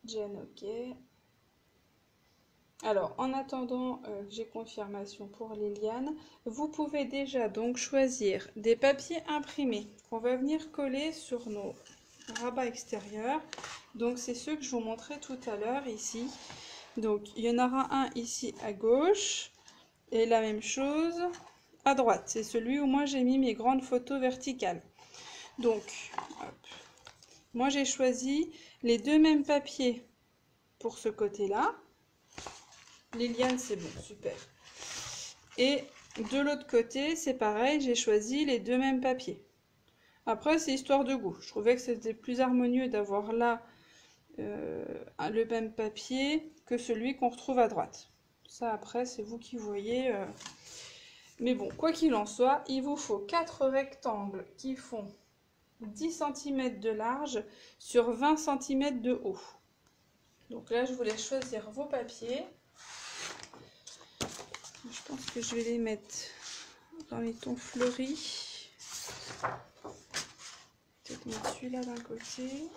Jen, ok. Alors, en attendant que j'ai confirmation pour Liliane, vous pouvez déjà donc choisir des papiers imprimés qu'on va venir coller sur nos rabats extérieurs. Donc, c'est ceux que je vous montrais tout à l'heure ici. Donc, il y en aura un ici à gauche et la même chose à droite. C'est celui où moi j'ai mis mes grandes photos verticales. Donc, hop. Moi j'ai choisi les 2 mêmes papiers pour ce côté-là. Liliane, c'est bon, super. Et de l'autre côté, c'est pareil, j'ai choisi les 2 mêmes papiers. Après, c'est histoire de goût. Je trouvais que c'était plus harmonieux d'avoir là le même papier que celui qu'on retrouve à droite. Ça, après, c'est vous qui voyez. Mais bon, quoi qu'il en soit, il vous faut 4 rectangles qui font 10 cm de large sur 20 cm de haut. Donc là, je vous laisse choisir vos papiers. Je pense que je vais les mettre dans les tons fleuris. Peut-être mettre celui-là d'un côté.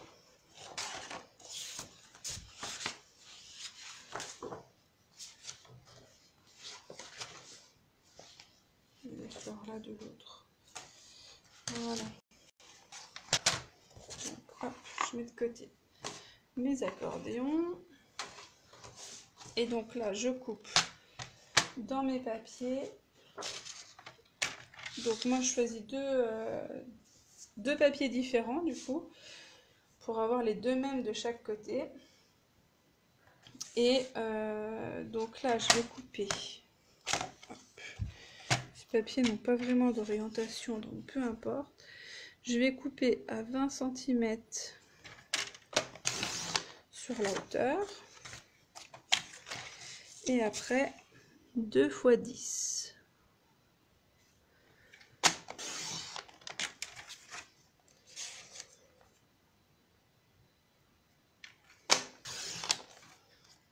Et les fleurs là de l'autre. Voilà. Donc, hop, je mets de côté mes accordéons. Et donc là, je coupe dans mes papiers. Donc moi, je choisis deux papiers différents du coup, pour avoir les 2 mêmes de chaque côté. Et donc là, je vais couper. Hop. Ces papiers n'ont pas vraiment d'orientation, donc peu importe. Je vais couper à 20 cm sur la hauteur. Et après, 2 x 10.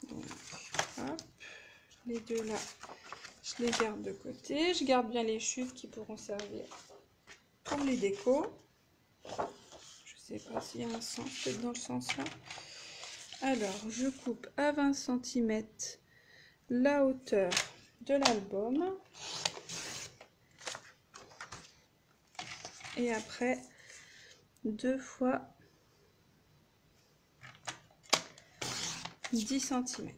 Donc, hop, les 2 là, je les garde de côté. Je garde bien les chutes qui pourront servir pour les décos. Je sais pas s'il y a un sens, peut-être dans le sens là. Alors, je coupe à 20 cm la hauteur de l'album. Et après, 2 fois 10 cm.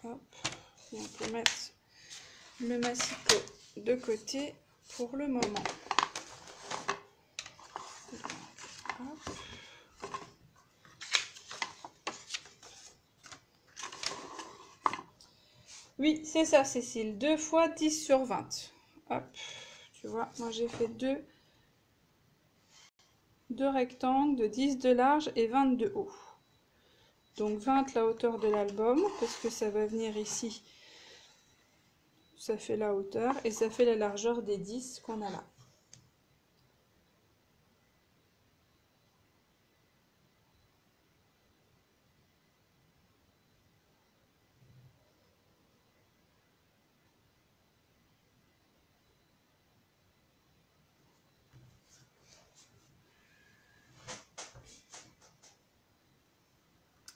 Hop. Et on peut mettre le massicot de côté pour le moment. Hop. Oui, c'est ça, Cécile. 2 fois 10 sur 20. Hop. Tu vois, moi j'ai fait deux rectangles de 10 de large et 20 de haut. Donc 20 la hauteur de l'album, parce que ça va venir ici. Ça fait la hauteur et ça fait la largeur des 10 qu'on a là.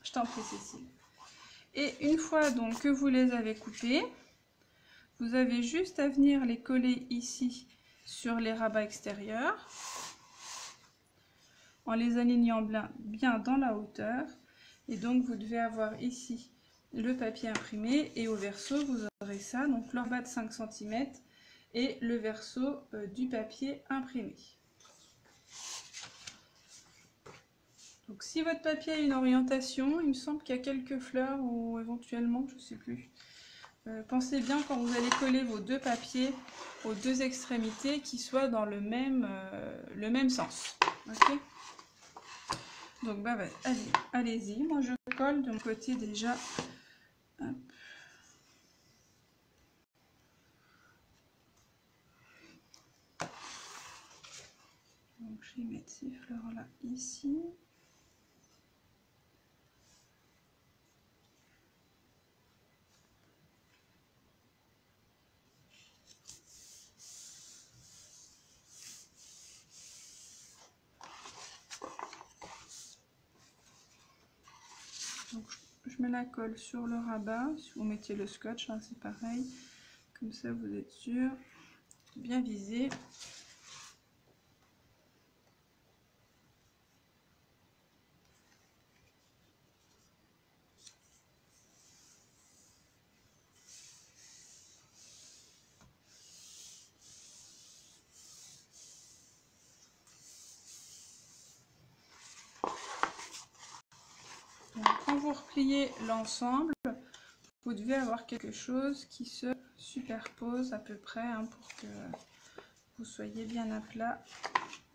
Je t'en prie, Cécile. Et une fois donc que vous les avez coupés, vous avez juste à venir les coller ici sur les rabats extérieurs en les alignant bien dans la hauteur. Et donc vous devez avoir ici le papier imprimé et au verso vous aurez ça, donc leur bas de 5 cm et le verso du papier imprimé. Donc si votre papier a une orientation, il me semble qu'il y a quelques fleurs ou éventuellement, je ne sais plus. Pensez bien quand vous allez coller vos deux papiers aux deux extrémités qu'ils soient dans le même sens. Okay, donc bah, allez-y, moi je colle de mon côté déjà. Hop. Donc je vais mettre ces fleurs là ici. Donc je mets la colle sur le rabat. Si vous mettez le scotch, hein, c'est pareil. Comme ça vous êtes sûr de bien viser. Quand vous repliez l'ensemble, vous devez avoir quelque chose qui se superpose à peu près hein, pour que vous soyez bien à plat.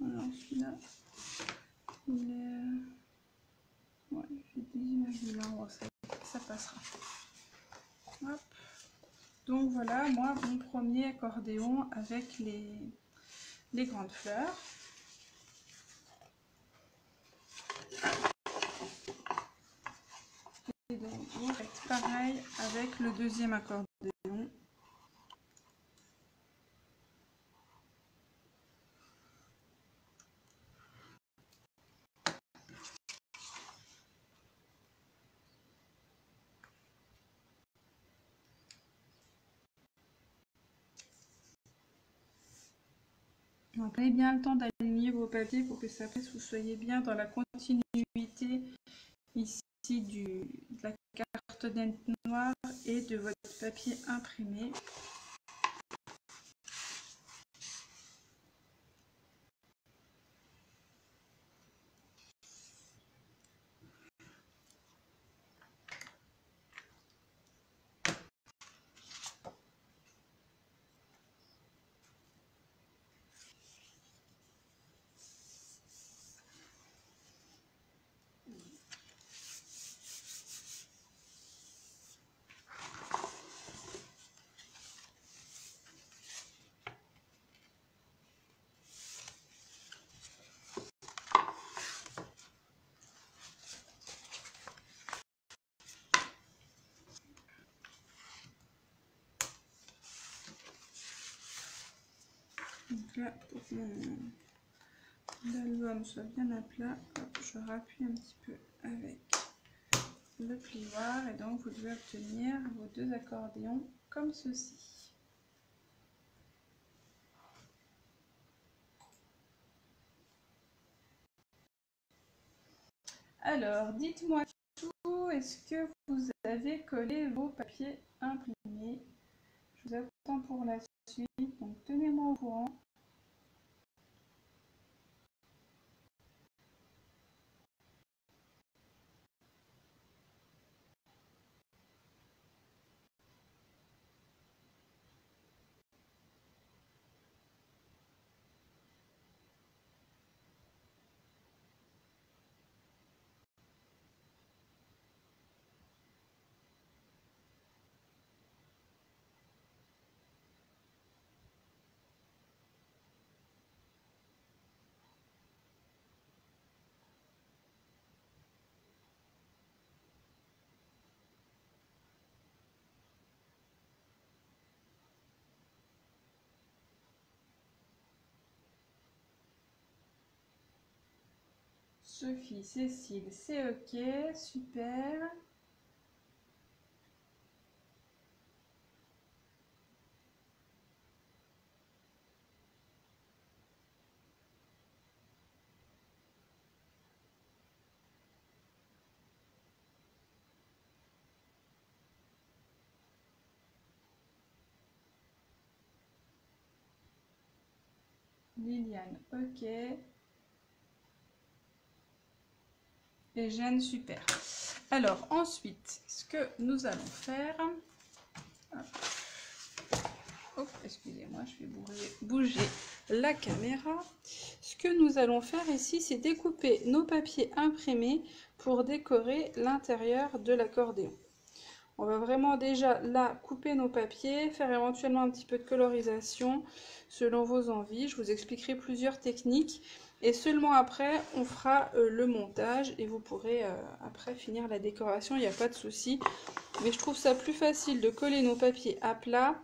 Alors celui-là, il est... Ouais, j'ai des images là, ça passera. Hop. Donc voilà, moi, mon premier accordéon avec les grandes fleurs. Et donc vous faites pareil avec le deuxième accordéon. Donc, prenez bien le temps d'aligner vos papiers pour que ça passe, vous soyez bien dans la continuité ici de la carte dent noire et de votre papier imprimé. Donc là, pour que l'album soit bien à plat, hop, je rappuie un petit peu avec le plioir et donc vous devez obtenir vos deux accordéons comme ceci. Alors, dites-moi tout, est-ce que vous avez collé vos papiers imprimés? Je vous attends pour la suite, donc tenez-moi au courant. Sophie, Cécile, c'est ok, super. Liliane, ok. Et Jeanne, super. Alors, ensuite, ce que nous allons faire... Hop, excusez-moi, je vais bouger la caméra. Ce que nous allons faire ici, c'est découper nos papiers imprimés pour décorer l'intérieur de l'accordéon. On va vraiment déjà là couper nos papiers, faire éventuellement un petit peu de colorisation selon vos envies. Je vous expliquerai plusieurs techniques et seulement après on fera le montage et vous pourrez après finir la décoration, il n'y a pas de souci. Mais je trouve ça plus facile de coller nos papiers à plat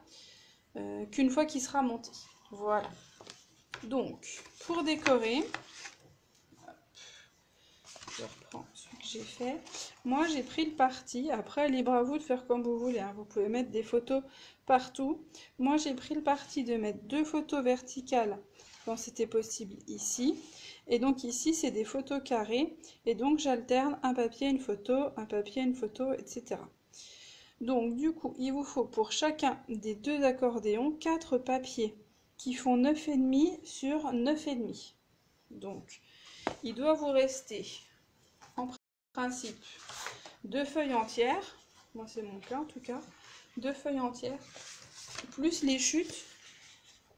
qu'une fois qu'il sera monté. Voilà. Donc pour décorer, je reprends ce que j'ai fait. Moi, j'ai pris le parti. Après, libre à vous de faire comme vous voulez, hein. Vous pouvez mettre des photos partout. Moi, j'ai pris le parti de mettre 2 photos verticales quand c'était possible ici. Et donc ici, c'est des photos carrées. Et donc, j'alterne un papier, une photo, etc. Donc, du coup, il vous faut pour chacun des 2 accordéons 4 papiers qui font 9,5 sur 9,5. Donc, il doit vous rester principe 2 feuilles entières, moi c'est mon cas en tout cas, 2 feuilles entières, plus les chutes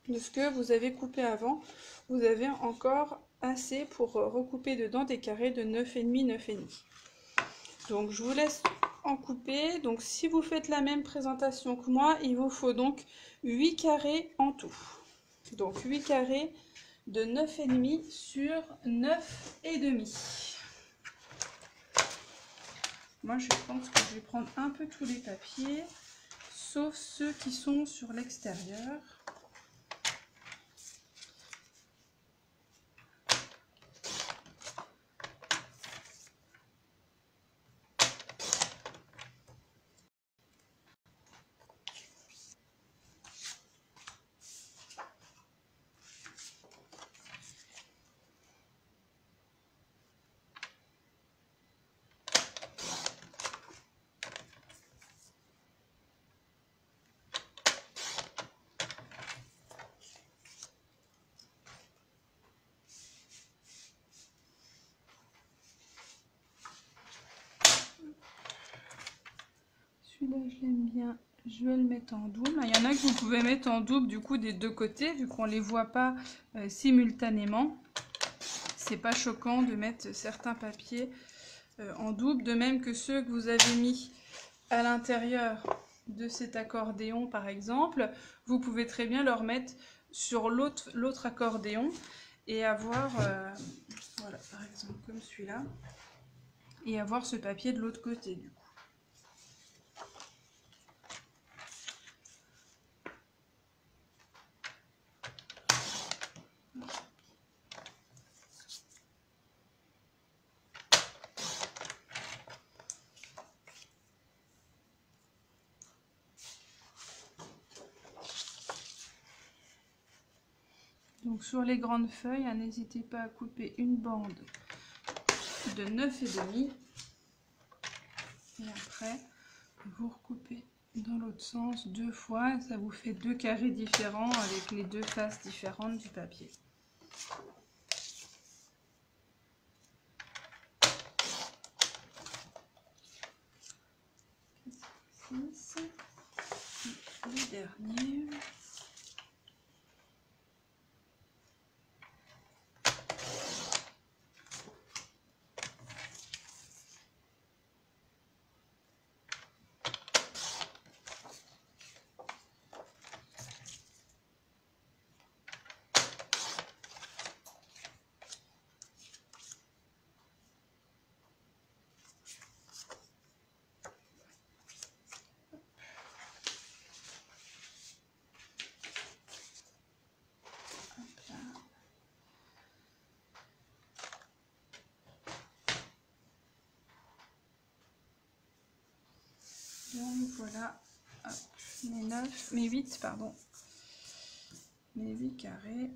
de ce que vous avez coupé avant, vous avez encore assez pour recouper dedans des carrés de 9,5, 9,5. Donc je vous laisse en couper. Donc si vous faites la même présentation que moi, il vous faut donc 8 carrés en tout. Donc 8 carrés de 9,5 sur 9,5. Moi, je pense que je vais prendre un peu tous les papiers, sauf ceux qui sont sur l'extérieur. Celui-là, je l'aime bien. Je vais le mettre en double. Il y en a que vous pouvez mettre en double du coup des deux côtés, vu qu'on ne les voit pas simultanément. C'est pas choquant de mettre certains papiers en double, de même que ceux que vous avez mis à l'intérieur de cet accordéon par exemple, vous pouvez très bien le remettre sur l'autre accordéon et avoir, voilà par exemple comme celui-là, et avoir ce papier de l'autre côté du coup. Donc sur les grandes feuilles, n'hésitez pas à couper une bande de 9,5 et après vous recoupez dans l'autre sens 2 fois, ça vous fait 2 carrés différents avec les 2 faces différentes du papier. Le dernier. voilà, hop, mes 9, mes 8, pardon, mes 8 carrés.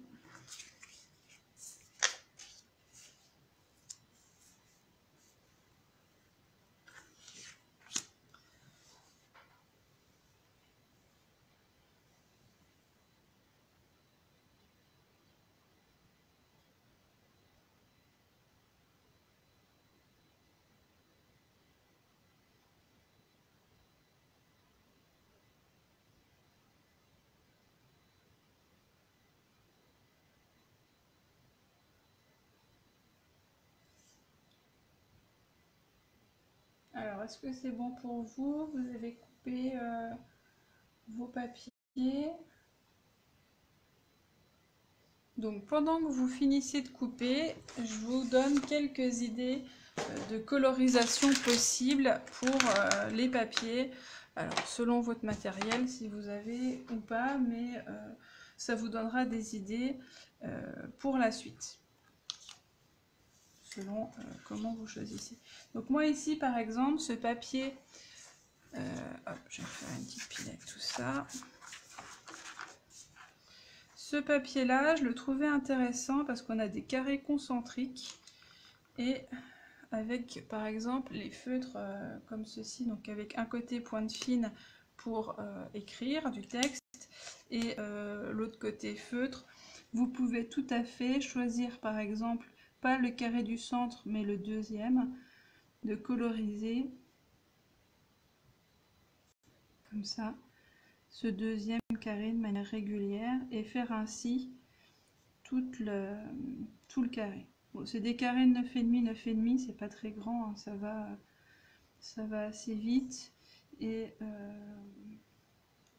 Alors, est-ce que c'est bon pour vous? Vous avez coupé vos papiers. Donc, pendant que vous finissez de couper, je vous donne quelques idées de colorisation possible pour les papiers. Alors, selon votre matériel, si vous avez ou pas, mais ça vous donnera des idées pour la suite. Selon comment vous choisissez. Donc moi ici par exemple ce papier, hop, je vais faire une petite pile avec tout ça. Ce papier là je le trouvais intéressant parce qu'on a des carrés concentriques et avec par exemple les feutres comme ceci, donc avec un côté pointe fine pour écrire du texte et l'autre côté feutre. Vous pouvez tout à fait choisir par exemple pas le carré du centre mais le deuxième, de coloriser comme ça ce deuxième carré de manière régulière et faire ainsi tout le carré. Bon, c'est des carrés de 9,5, 9,5, c'est pas très grand, hein, ça va assez vite. Et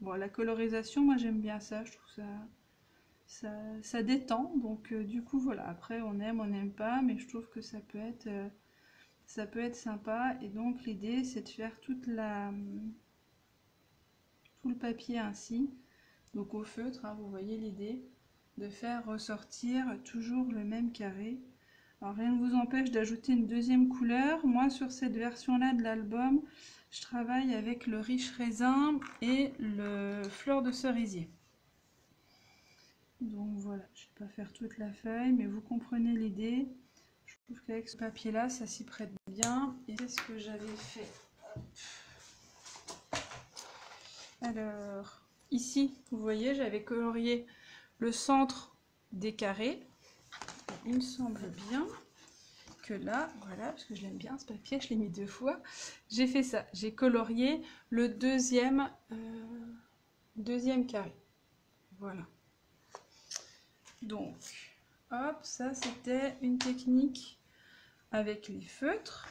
bon, la colorisation, moi j'aime bien ça, je trouve ça détend, donc du coup voilà, après on n'aime pas, mais je trouve que ça peut être sympa. Et donc l'idée c'est de faire tout le papier ainsi, donc au feutre, hein, vous voyez l'idée, de faire ressortir toujours le même carré. Alors rien ne vous empêche d'ajouter une deuxième couleur. Moi sur cette version là de l'album, je travaille avec le riche raisin et le fleur de cerisier. Donc voilà, je ne vais pas faire toute la feuille, mais vous comprenez l'idée. Je trouve qu'avec ce papier là, ça s'y prête bien. Et c'est ce que j'avais fait. Alors, ici, vous voyez, j'avais colorié le centre des carrés. Il me semble bien que là, voilà, parce que je l'aime bien ce papier, je l'ai mis 2 fois. J'ai fait ça, j'ai colorié le deuxième carré. Voilà. Donc, hop, ça c'était une technique avec les feutres.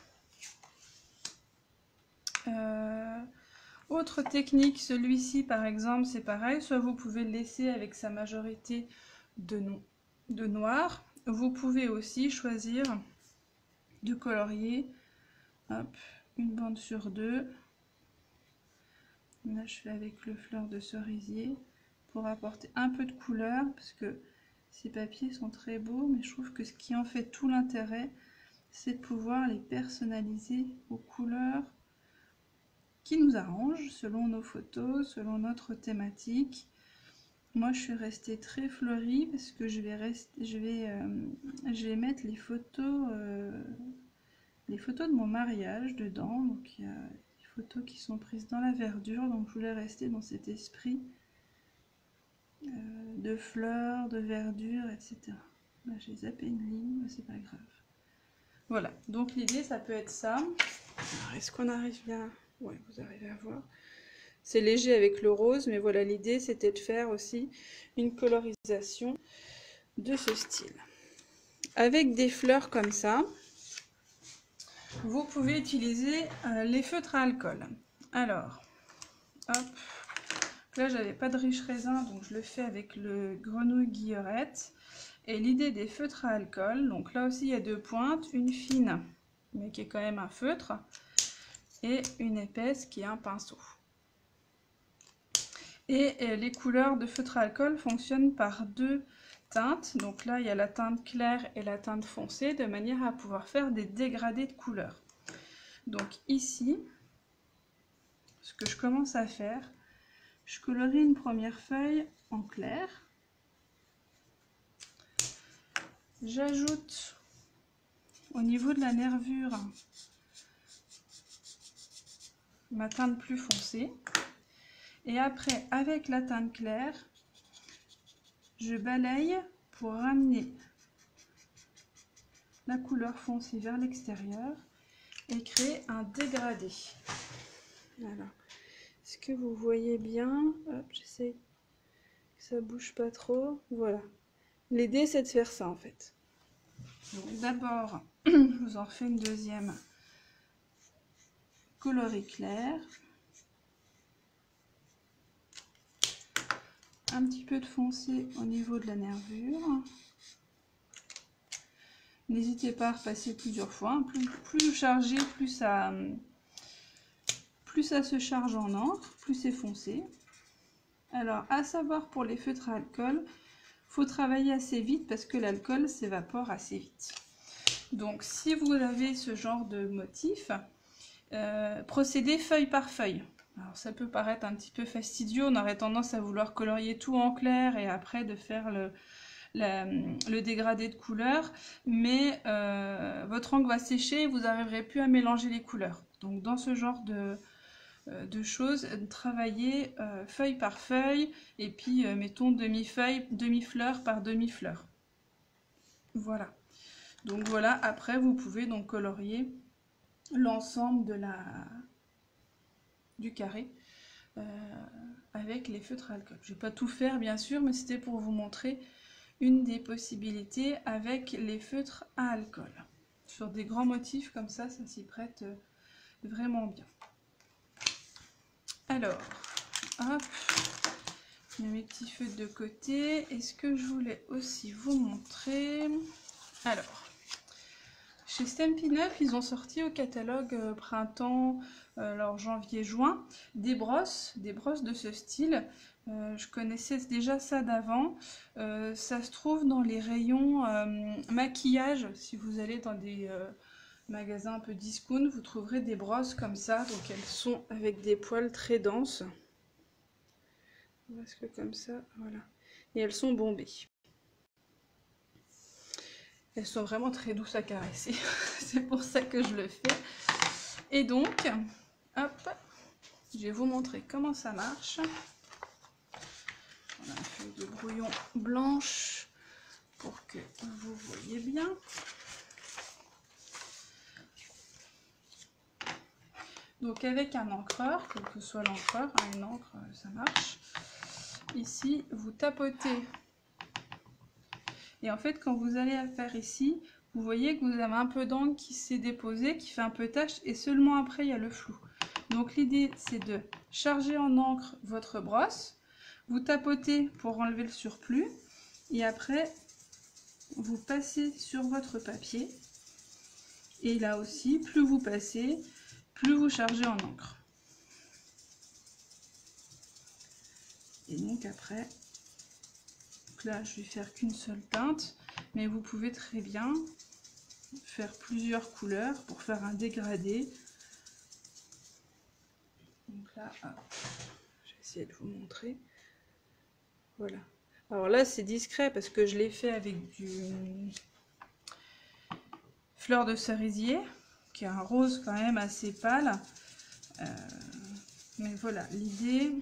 Autre technique, celui-ci par exemple, c'est pareil, soit vous pouvez le laisser avec sa majorité de noir, vous pouvez aussi choisir de colorier, hop, une bande sur 2. Là je fais avec le fleur de cerisier pour apporter un peu de couleur, parce que ces papiers sont très beaux, mais je trouve que ce qui en fait tout l'intérêt, c'est de pouvoir les personnaliser aux couleurs qui nous arrangent selon nos photos, selon notre thématique. Moi je suis restée très fleurie parce que je vais mettre les photos de mon mariage dedans. Donc il y a des photos qui sont prises dans la verdure, donc je voulais rester dans cet esprit de fleurs, de verdure, etc. Là j'ai zappé une ligne, mais c'est pas grave. Voilà, donc l'idée ça peut être ça. Est-ce qu'on arrive bien? Ouais, vous arrivez à voir. C'est léger avec le rose, mais voilà, l'idée c'était de faire aussi une colorisation de ce style. Avec des fleurs comme ça, vous pouvez utiliser les feutres à alcool. Alors, hop, là j'avais pas de riche raisin, donc je le fais avec le grenouille guillerette. Et l'idée des feutres à alcool, donc là aussi il y a 2 pointes, une fine, mais qui est quand même un feutre, et une épaisse qui est un pinceau. Et les couleurs de feutre à alcool fonctionnent par 2 teintes. Donc là, il y a la teinte claire et la teinte foncée, de manière à pouvoir faire des dégradés de couleurs. Donc ici, ce que je commence à faire, je colorie une première feuille en clair. J'ajoute au niveau de la nervure ma teinte plus foncée. Et après, avec la teinte claire, je balaye pour ramener la couleur foncée vers l'extérieur et créer un dégradé. Alors, est-ce que vous voyez bien? Hop, j'essaie que ça bouge pas trop. Voilà. L'idée, c'est de faire ça en fait. Donc d'abord, je vous en refais une deuxième coloris clair. Un petit peu de foncé au niveau de la nervure. N'hésitez pas à repasser plusieurs fois. Plus vous chargez, plus ça se charge en encre, plus c'est foncé. Alors, à savoir pour les feutres à alcool, faut travailler assez vite parce que l'alcool s'évapore assez vite. Donc, si vous avez ce genre de motif, procédez feuille par feuille. Alors, ça peut paraître un petit peu fastidieux, on aurait tendance à vouloir colorier tout en clair et après de faire le dégradé de couleurs, mais votre encre va sécher et vous n'arriverez plus à mélanger les couleurs. Donc, dans ce genre de choses, travailler feuille par feuille et puis mettons demi-feuille, demi-fleur par demi-fleur. Voilà. Donc voilà, après vous pouvez donc colorier l'ensemble du carré avec les feutres à alcool. Je ne vais pas tout faire bien sûr, mais c'était pour vous montrer une des possibilités avec les feutres à alcool. Sur des grands motifs comme ça s'y prête vraiment bien. Alors, hop, je mets mes petits feutres de côté. Et ce que je voulais aussi vous montrer... Alors, chez Stampin' Up, ils ont sorti au catalogue printemps, alors janvier-juin, des brosses de ce style. Je connaissais déjà ça d'avant. Ça se trouve dans les rayons maquillage. Si vous allez dans des magasins un peu discount, vous trouverez des brosses comme ça. Donc elles sont avec des poils très denses. Parce que comme ça, voilà. Et elles sont bombées. Elles sont vraiment très douces à caresser. C'est pour ça que je le fais. Et donc, hop, je vais vous montrer comment ça marche. On a une feuille de brouillon blanche pour que vous voyez bien. Donc avec un encreur, quel que soit l'encreur, une encre ça marche. Ici, vous tapotez. Et en fait, quand vous allez à faire ici, vous voyez que vous avez un peu d'encre qui s'est déposée, qui fait un peu tache, et seulement après, il y a le flou. Donc l'idée, c'est de charger en encre votre brosse, vous tapotez pour enlever le surplus, et après, vous passez sur votre papier. Et là aussi, plus vous passez, plus vous chargez en encre. Et donc après... Là, je vais faire qu'une seule teinte, mais vous pouvez très bien faire plusieurs couleurs pour faire un dégradé. Donc là, je vais essayer de vous montrer. Voilà. Alors là, c'est discret parce que je l'ai fait avec du fleur de cerisier, qui est un rose quand même assez pâle. Mais voilà, l'idée...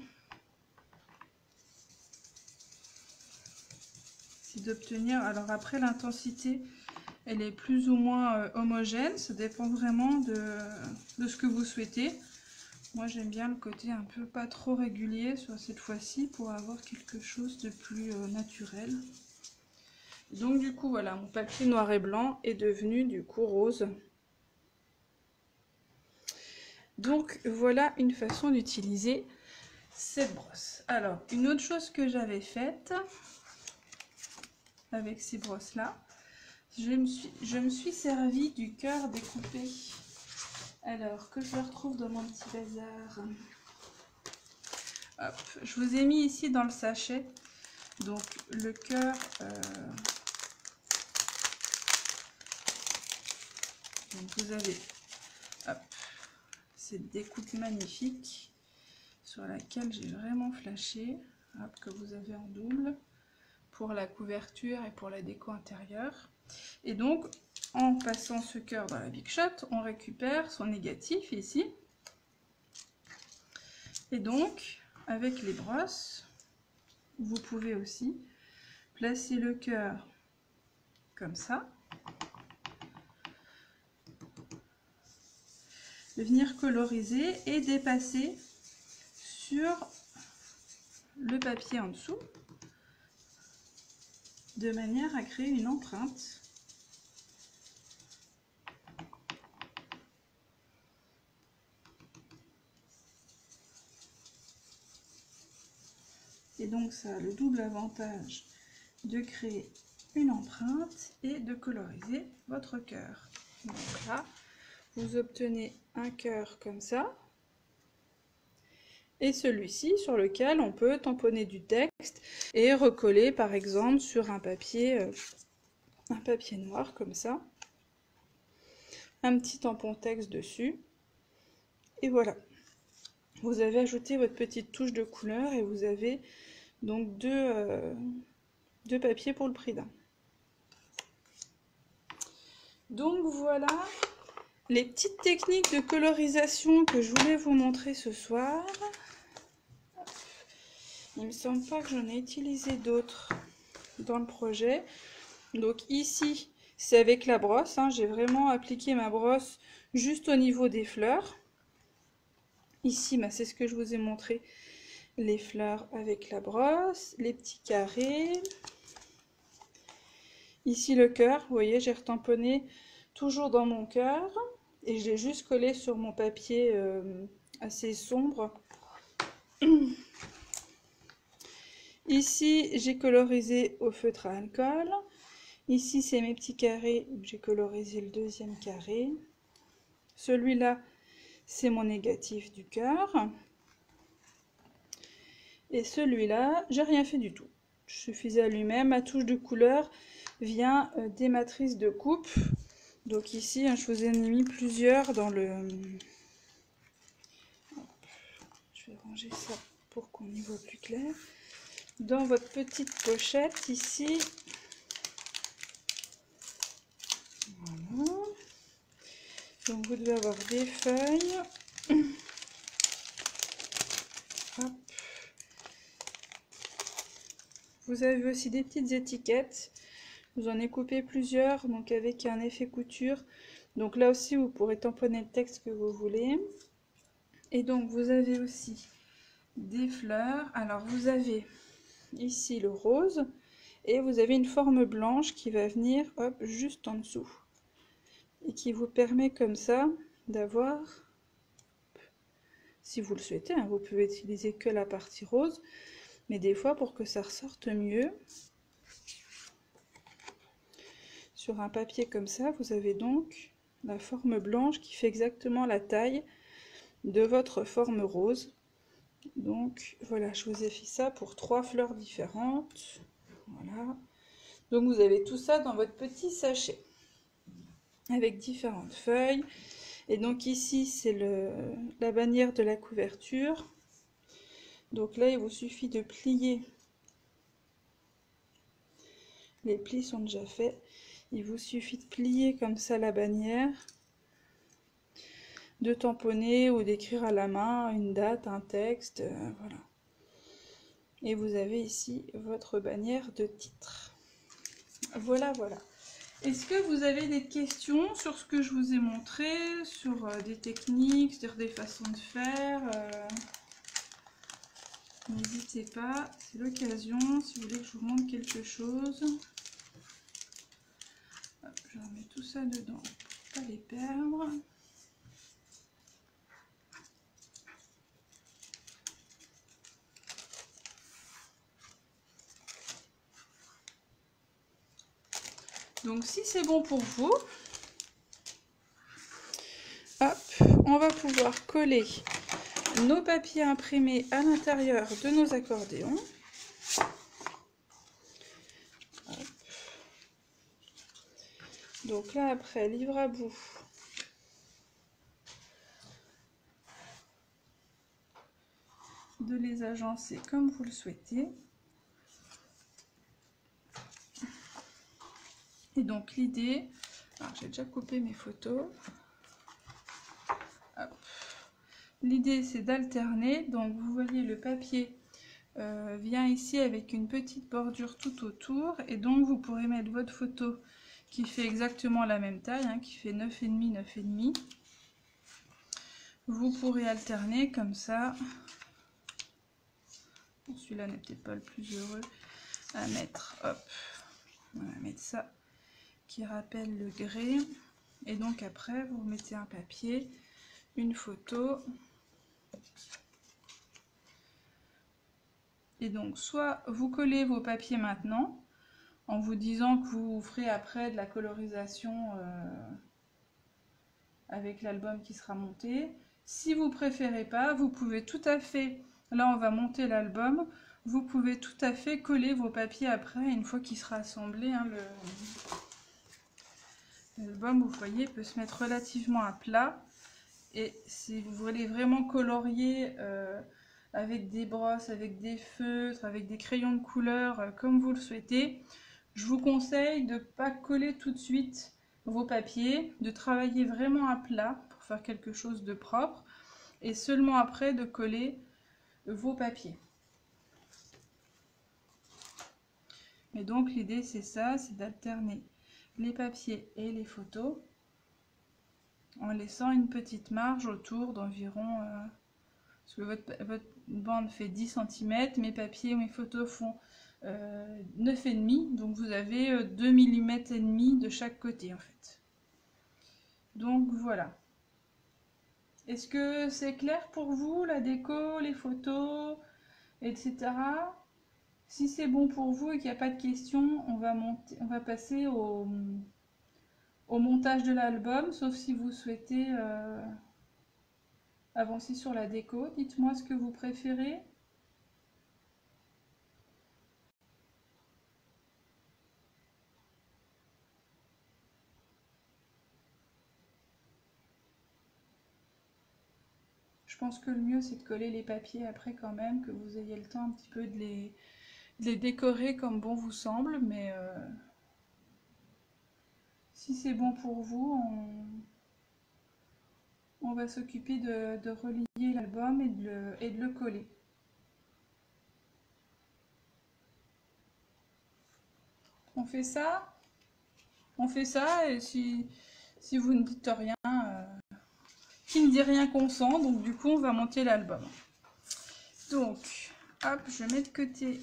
d'obtenir, alors après l'intensité elle est plus ou moins homogène, ça dépend vraiment de ce que vous souhaitez. Moi j'aime bien le côté un peu pas trop régulier sur cette fois-ci pour avoir quelque chose de plus naturel. Donc du coup voilà, mon papier noir et blanc est devenu du coup rose. Donc voilà une façon d'utiliser cette brosse. Alors une autre chose que j'avais faite avec ces brosses là, je me suis servi du cœur découpé. Alors que je le retrouve dans mon petit bazar. Hop, je vous ai mis ici dans le sachet donc le cœur donc vous avez hop, cette découpe magnifique sur laquelle j'ai vraiment flashé, hop, que vous avez en double, pour la couverture et pour la déco intérieure. Et donc, en passant ce cœur dans la Big Shot, on récupère son négatif ici. Et donc, avec les brosses, vous pouvez aussi placer le cœur comme ça, venir coloriser et dépasser sur le papier en dessous, de manière à créer une empreinte. Et donc ça a le double avantage de créer une empreinte et de coloriser votre cœur. Donc là, vous obtenez un cœur comme ça. Et celui-ci sur lequel on peut tamponner du texte et recoller par exemple sur un papier noir comme ça. Un petit tampon texte dessus. Et voilà. Vous avez ajouté votre petite touche de couleur et vous avez donc deux papiers pour le prix d'un. Donc voilà les petites techniques de colorisation que je voulais vous montrer ce soir. Il me semble pas que j'en ai utilisé d'autres dans le projet. Donc ici, c'est avec la brosse, hein. J'ai vraiment appliqué ma brosse juste au niveau des fleurs. Ici, bah, c'est ce que je vous ai montré, les fleurs avec la brosse, les petits carrés. Ici le cœur, vous voyez, j'ai retamponné toujours dans mon cœur et je l'ai juste collé sur mon papier assez sombre. Ici, j'ai colorisé au feutre à alcool. Ici, c'est mes petits carrés où j'ai colorisé le deuxième carré. Celui-là, c'est mon négatif du cœur. Et celui-là, j'ai rien fait du tout. Il suffisait à lui-même. Ma touche de couleur vient des matrices de coupe. Donc ici, je vous ai mis plusieurs dans le... Je vais ranger ça pour qu'on y voit plus clair. Dans votre petite pochette ici. Voilà. Donc vous devez avoir des feuilles. Hop. Vous avez aussi des petites étiquettes. Vous en ai coupé plusieurs, donc avec un effet couture. Donc là aussi, vous pourrez tamponner le texte que vous voulez. Et donc vous avez aussi des fleurs. Alors vous avez ici le rose. Et vous avez une forme blanche qui va venir hop, juste en dessous. Et qui vous permet comme ça d'avoir, si vous le souhaitez, hein, vous pouvez utiliser que la partie rose. Mais des fois, pour que ça ressorte mieux, sur un papier comme ça, vous avez donc la forme blanche qui fait exactement la taille de votre forme rose. Donc voilà, je vous ai fait ça pour 3 fleurs différentes. Voilà. Donc vous avez tout ça dans votre petit sachet avec différentes feuilles. Et donc ici, c'est la bannière de la couverture. Donc là, il vous suffit de plier. Les plis sont déjà faits. Il vous suffit de plier comme ça la bannière, de tamponner ou d'écrire à la main une date, un texte, voilà. Et vous avez ici votre bannière de titre. Voilà, voilà. Est-ce que vous avez des questions sur ce que je vous ai montré, sur des techniques, sur des façons de faire N'hésitez pas, c'est l'occasion, si vous voulez que je vous montre quelque chose. Hop, je remets tout ça dedans pour ne pas les perdre. Donc si c'est bon pour vous, hop, on va pouvoir coller nos papiers imprimés à l'intérieur de nos accordéons. Hop. Donc là après, livre à bout. de les agencer comme vous le souhaitez. Et donc l'idée, alors j'ai déjà coupé mes photos. L'idée c'est d'alterner, donc vous voyez le papier vient ici avec une petite bordure tout autour, et donc vous pourrez mettre votre photo qui fait exactement la même taille, hein, qui fait 9,5, 9,5. Vous pourrez alterner comme ça. Bon, celui-là n'est peut-être pas le plus heureux à mettre. Hop, on va mettre ça qui rappelle le grès. Et donc après, vous mettez un papier, une photo. Et donc, soit vous collez vos papiers maintenant, en vous disant que vous ferez après de la colorisation avec l'album qui sera monté. Si vous préférez pas, vous pouvez tout à fait, là on va monter l'album, vous pouvez tout à fait coller vos papiers après, une fois qu'il sera assemblé. Hein, l'album, vous voyez, peut se mettre relativement à plat. Et si vous voulez vraiment colorier avec des brosses, avec des feutres, avec des crayons de couleur, comme vous le souhaitez, je vous conseille de ne pas coller tout de suite vos papiers, de travailler vraiment à plat pour faire quelque chose de propre, et seulement après de coller vos papiers. Et donc l'idée c'est ça, c'est d'alterner les papiers et les photos en laissant une petite marge autour d'environ, parce que votre bande fait 10 cm, mes papiers, mes photos font 9,5, donc vous avez 2 mm et demi de chaque côté en fait. Donc voilà. Est-ce que c'est clair pour vous, la déco, les photos, etc. Si c'est bon pour vous et qu'il n'y a pas de questions, on va passer au montage de l'album, sauf si vous souhaitez avancer sur la déco. Dites-moi ce que vous préférez. Je pense que le mieux c'est de coller les papiers après quand même, que vous ayez le temps un petit peu de les décorer comme bon vous semble, mais si c'est bon pour vous, on va s'occuper de relier l'album et de le coller. On fait ça? On fait ça, et si vous ne dites rien, qui ne dit rien consent, donc du coup on va monter l'album. Donc, hop, je mets de côté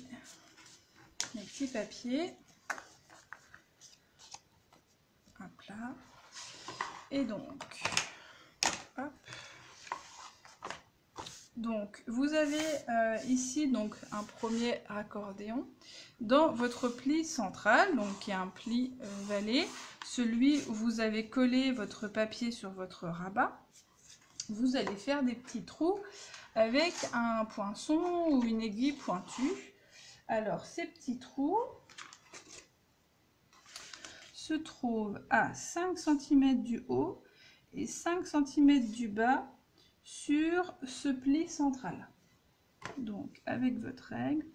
mes petits papiers. Hop là. Et donc, hop. Donc, vous avez ici donc un premier accordéon dans votre pli central, donc qui est un pli valet, celui où vous avez collé votre papier sur votre rabat. Vous allez faire des petits trous avec un poinçon ou une aiguille pointue. Alors, ces petits trous se trouvent à 5 cm du haut et 5 cm du bas sur ce pli central. Donc, avec votre règle,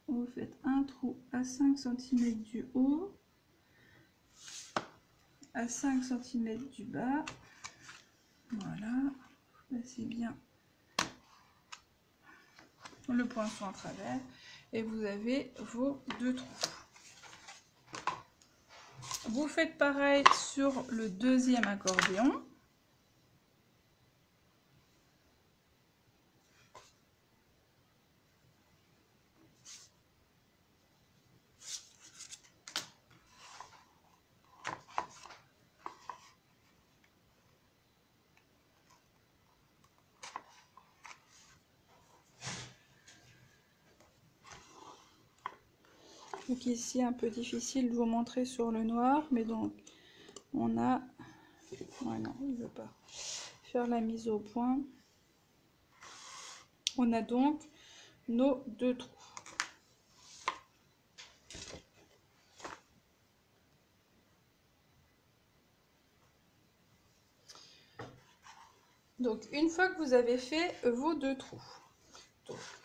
vous faites un trou à 5 cm du haut, à 5 cm du bas. Voilà, passez bien le poinçon à travers et vous avez vos deux trous. Vous faites pareil sur le deuxième accordéon. Donc ici un peu difficile de vous montrer sur le noir, mais donc on a, ouais, non, il ne veut pas faire la mise au point. On a donc nos deux trous. Donc une fois que vous avez fait vos deux trous,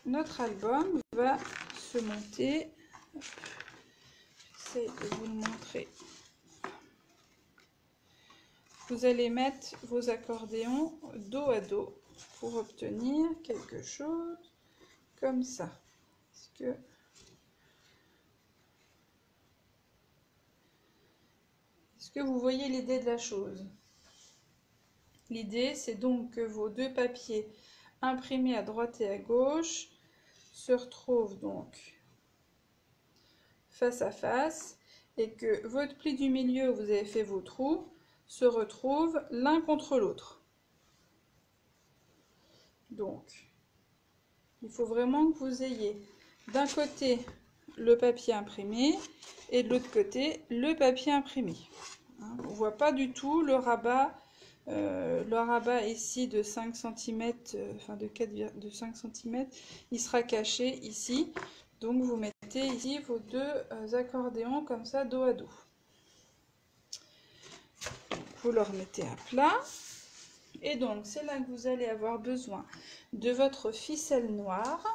notre album va se monter. J'essaie de vous le montrer. Vous allez mettre vos accordéons dos à dos pour obtenir quelque chose comme ça. Est-ce que vous voyez l'idée de la chose? L'idée, c'est donc que vos deux papiers imprimés à droite et à gauche se retrouvent donc face à face et que votre pli du milieu où vous avez fait vos trous se retrouvent l'un contre l'autre. Donc, il faut vraiment que vous ayez d'un côté le papier imprimé et de l'autre côté le papier imprimé. On ne voit pas du tout le rabat ici de 5 cm, enfin de 5 cm, il sera caché ici. Donc vous mettez ici vos deux accordéons comme ça dos à dos. Vous le remettez à plat. Et donc c'est là que vous allez avoir besoin de votre ficelle noire.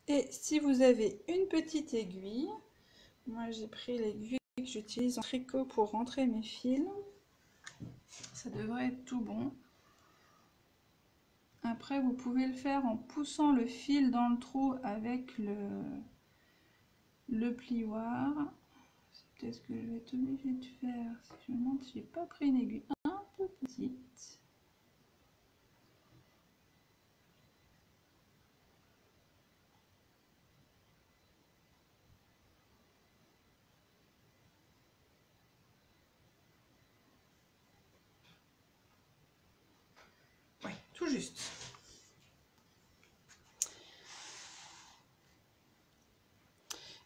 Et si vous avez une petite aiguille, moi j'ai pris l'aiguille que j'utilise en tricot pour rentrer mes fils. Ça devrait être tout bon. Après, vous pouvez le faire en poussant le fil dans le trou avec le plioir. C'est peut-être ce que je vais être obligée de faire. Si je me demande si j'ai pas pris une aiguille un peu petite. Ouais, tout juste.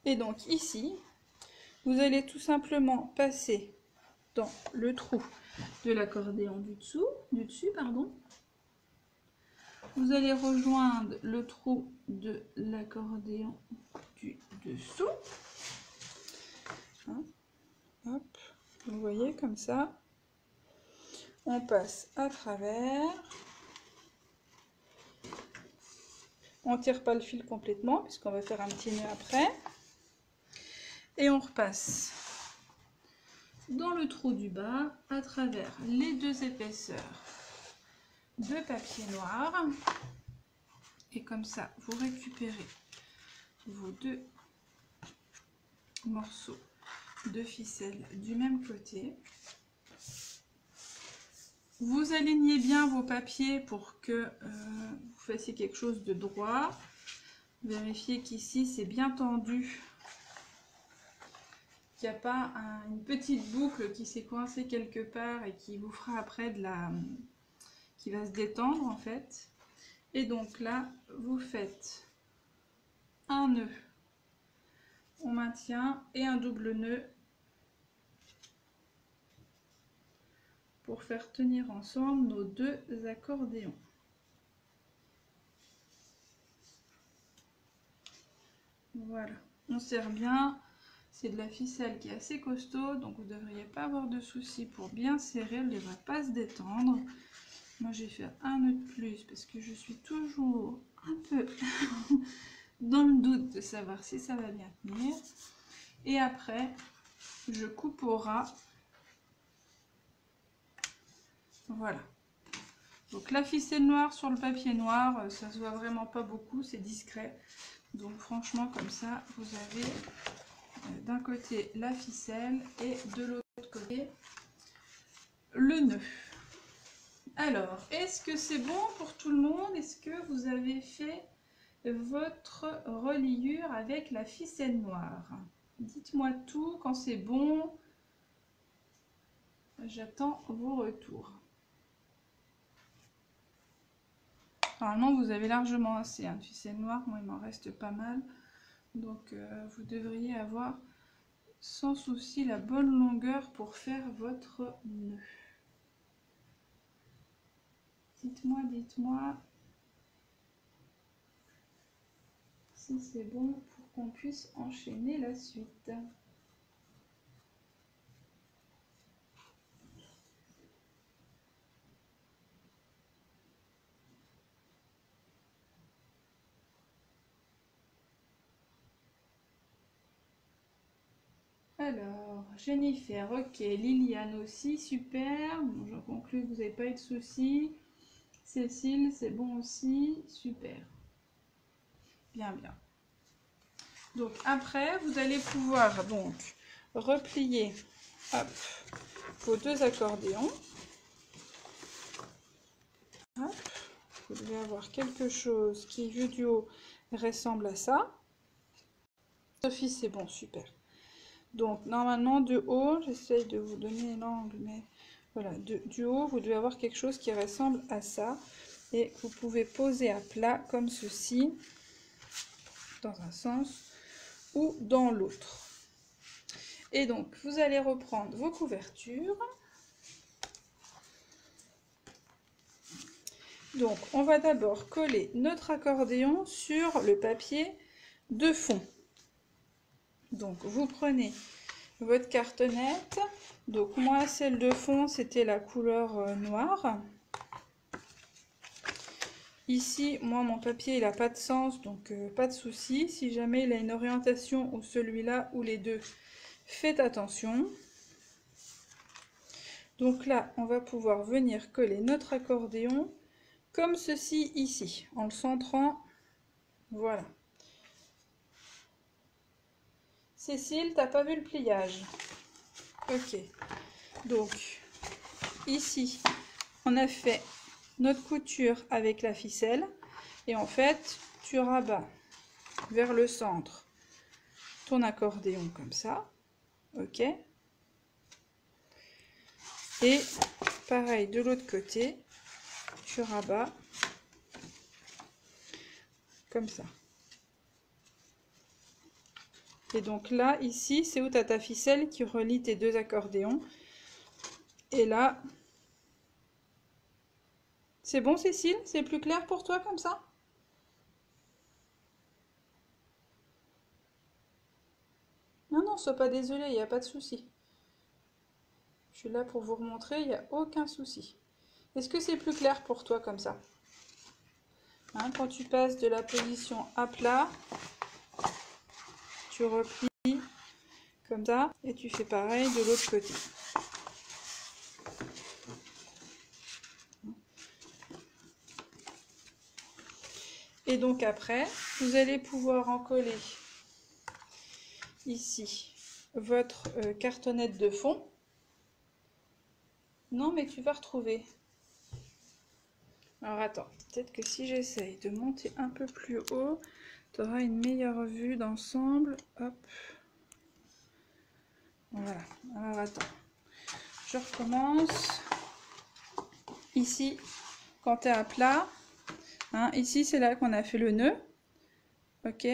Et donc ici, vous allez tout simplement passer dans le trou de l'accordéon du dessus, pardon. Vous allez rejoindre le trou de l'accordéon du dessous. Hein, hop, vous voyez comme ça. On passe à travers. On ne tire pas le fil complètement puisqu'on va faire un petit nœud après. Et on repasse dans le trou du bas à travers les deux épaisseurs de papier noir. Et comme ça, vous récupérez vos deux morceaux de ficelle du même côté. Vous alignez bien vos papiers pour que vous fassiez quelque chose de droit. Vérifiez qu'ici c'est bien tendu, qu'il n'y a pas une petite boucle qui s'est coincée quelque part et qui vous fera après qui va se détendre en fait. Et donc là, vous faites un nœud, on maintient et un double nœud pour faire tenir ensemble nos deux accordéons. Voilà, on serre bien, c'est de la ficelle qui est assez costaud, donc vous ne devriez pas avoir de soucis pour bien serrer, elle ne va pas se détendre. Moi j'ai fait un nœud de plus parce que je suis toujours un peu dans le doute de savoir si ça va bien tenir. Et après, je coupe au ras. Voilà. Donc la ficelle noire sur le papier noir, ça se voit vraiment pas beaucoup, c'est discret. Donc franchement comme ça, vous avez d'un côté la ficelle et de l'autre côté le nœud. Alors, est-ce que c'est bon pour tout le monde? Est-ce que vous avez fait votre reliure avec la ficelle noire? Dites-moi tout quand c'est bon. J'attends vos retours. Normalement, vous avez largement assez de ficelle noire. Moi, il m'en reste pas mal. Donc, vous devriez avoir sans souci la bonne longueur pour faire votre nœud. Dites-moi si c'est bon pour qu'on puisse enchaîner la suite. Alors, Jennifer, ok. Liliane aussi, super. Bon, je conclus que vous n'avez pas eu de soucis. Cécile, c'est bon aussi, super. Bien, bien. Donc après, vous allez pouvoir donc replier hop, vos deux accordéons. Hop. Vous devez avoir quelque chose qui, vu du haut, ressemble à ça. Sophie, c'est bon, super. Donc normalement de haut, j'essaye de vous donner l'angle, mais voilà, du haut, vous devez avoir quelque chose qui ressemble à ça. Et vous pouvez poser à plat comme ceci, dans un sens ou dans l'autre. Et donc, vous allez reprendre vos couvertures. Donc, on va d'abord coller notre accordéon sur le papier de fond. Donc, vous prenez votre cartonnette. Donc, moi, celle de fond, c'était la couleur noire. Ici, moi, mon papier, il n'a pas de sens, donc pas de souci. Si jamais il a une orientation ou celui-là ou les deux, faites attention. Donc là, on va pouvoir venir coller notre accordéon comme ceci ici, en le centrant. Voilà. Cécile, t'as pas vu le pliage? Ok. Donc, ici, on a fait notre couture avec la ficelle. Et en fait, tu rabats vers le centre ton accordéon comme ça. Ok. Et pareil de l'autre côté, tu rabats comme ça. Et donc là, ici, c'est où tu as ta ficelle qui relie tes deux accordéons. Et là, c'est bon Cécile? C'est plus clair pour toi comme ça? Non, non, sois pas désolée, il n'y a pas de souci. Je suis là pour vous remontrer, il n'y a aucun souci. Est-ce que c'est plus clair pour toi comme ça? Hein, quand tu passes de la position à plat, tu replies comme ça et tu fais pareil de l'autre côté. Et donc après, vous allez pouvoir en coller ici votre cartonnette de fond. Non, mais tu vas retrouver. Alors attends, peut-être que si j'essaye de monter un peu plus haut, tu auras une meilleure vue d'ensemble. Hop. Voilà. Alors attends. Je recommence. Ici, quand tu es à plat, hein, ici c'est là qu'on a fait le nœud. Ok.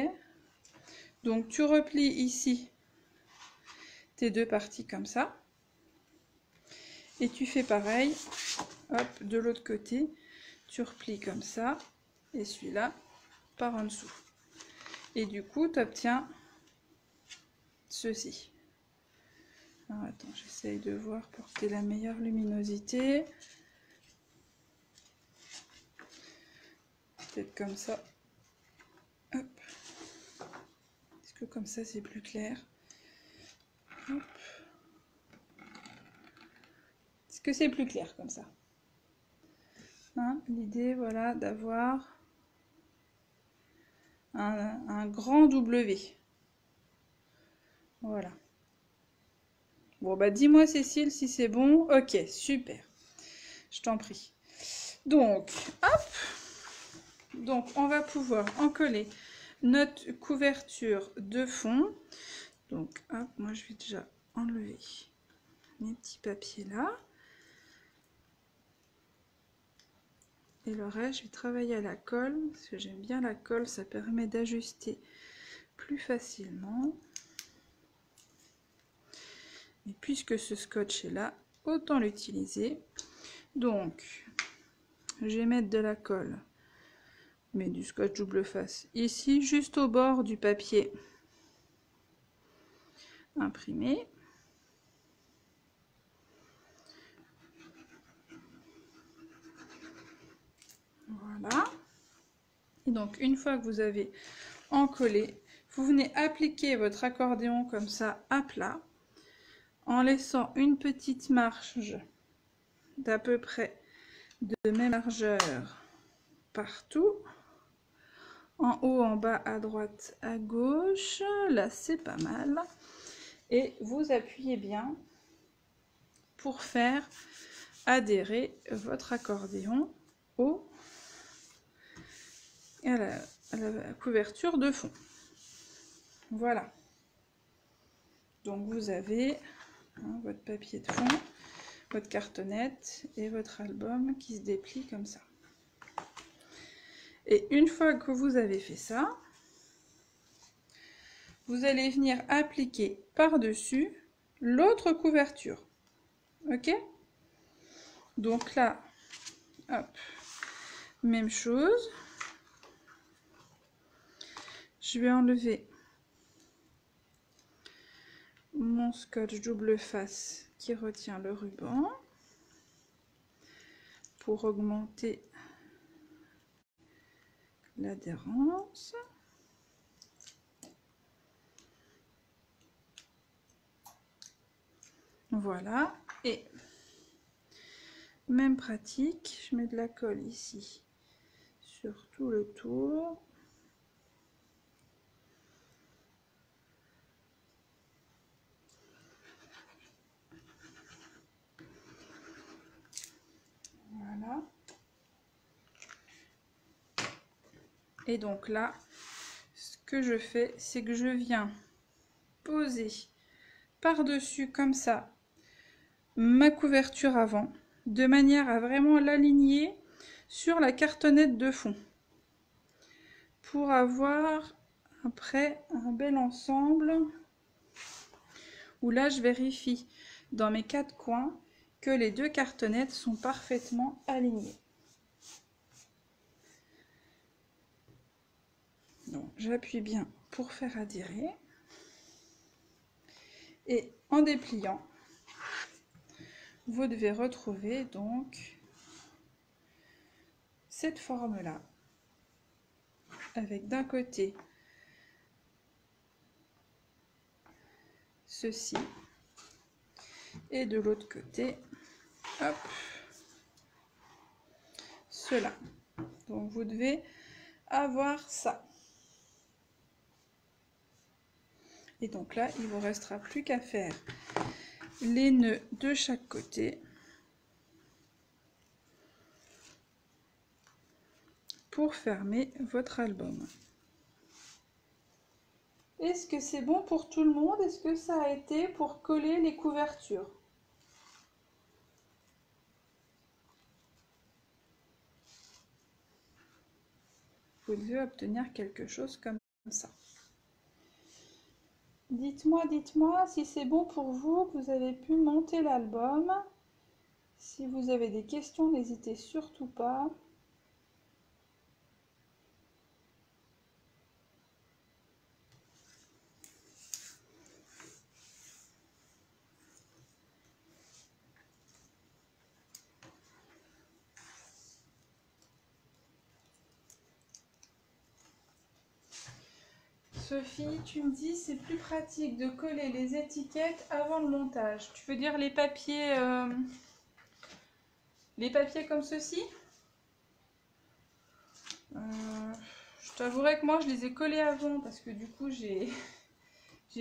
Donc tu replies ici tes deux parties comme ça. Et tu fais pareil. Hop, de l'autre côté. Tu replies comme ça. Et celui-là par en dessous. Et du coup, tu obtiens ceci. Alors, attends, j'essaye de voir pour que tu aies la meilleure luminosité. Peut-être comme ça. Hop. Est-ce que comme ça, c'est plus clair? Hop. Est-ce que c'est plus clair comme ça? Hein, l'idée, voilà, d'avoir un grand W. Voilà. Bon, bah dis-moi Cécile si c'est bon. Ok, super. Je t'en prie. Donc, hop. Donc, on va pouvoir en coller notre couverture de fond. Donc, hop, moi je vais déjà enlever mes petits papiers là. Et le reste, je vais travailler à la colle, parce que j'aime bien la colle, ça permet d'ajuster plus facilement. Et puisque ce scotch est là, autant l'utiliser. Donc, je vais mettre de la colle, mais du scotch double face, ici, juste au bord du papier imprimé. Voilà. Et donc, une fois que vous avez encollé, vous venez appliquer votre accordéon comme ça à plat. en laissant une petite marge d'à peu près de même largeur partout. En haut, en bas, à droite, à gauche. Là, c'est pas mal. Et vous appuyez bien pour faire adhérer votre accordéon à la couverture de fond. Voilà. Donc vous avez votre papier de fond, votre cartonnette et votre album qui se déplie comme ça. Et une fois que vous avez fait ça, vous allez venir appliquer par-dessus l'autre couverture. Ok? Donc là, hop, même chose. Je vais enlever mon scotch double face qui retient le ruban pour augmenter l'adhérence. Voilà, et même pratique, je mets de la colle ici sur tout le tour. Voilà. Et donc là, ce que je fais, c'est que je viens poser par-dessus comme ça ma couverture avant, de manière à vraiment l'aligner sur la cartonnette de fond, pour avoir après un bel ensemble, où là je vérifie dans mes 4 coins que les 2 cartonnettes sont parfaitement alignées. Donc j'appuie bien pour faire adhérer, et en dépliant, vous devez retrouver donc cette forme-là, avec d'un côté ceci, et de l'autre côté, hop, cela. Donc vous devez avoir ça. Et donc là, il vous restera plus qu'à faire les nœuds de chaque côté pour fermer votre album. Est-ce que c'est bon pour tout le monde? Est-ce que ça a été pour coller les couvertures? Vous devez obtenir quelque chose comme ça. Dites-moi si c'est bon pour vous, que vous avez pu monter l'album. Si vous avez des questions, n'hésitez surtout pas. Sophie, tu me dis c'est plus pratique de coller les étiquettes avant le montage. Tu veux dire les papiers comme ceci? Je t'avouerai que moi je les ai collés avant parce que du coup j'ai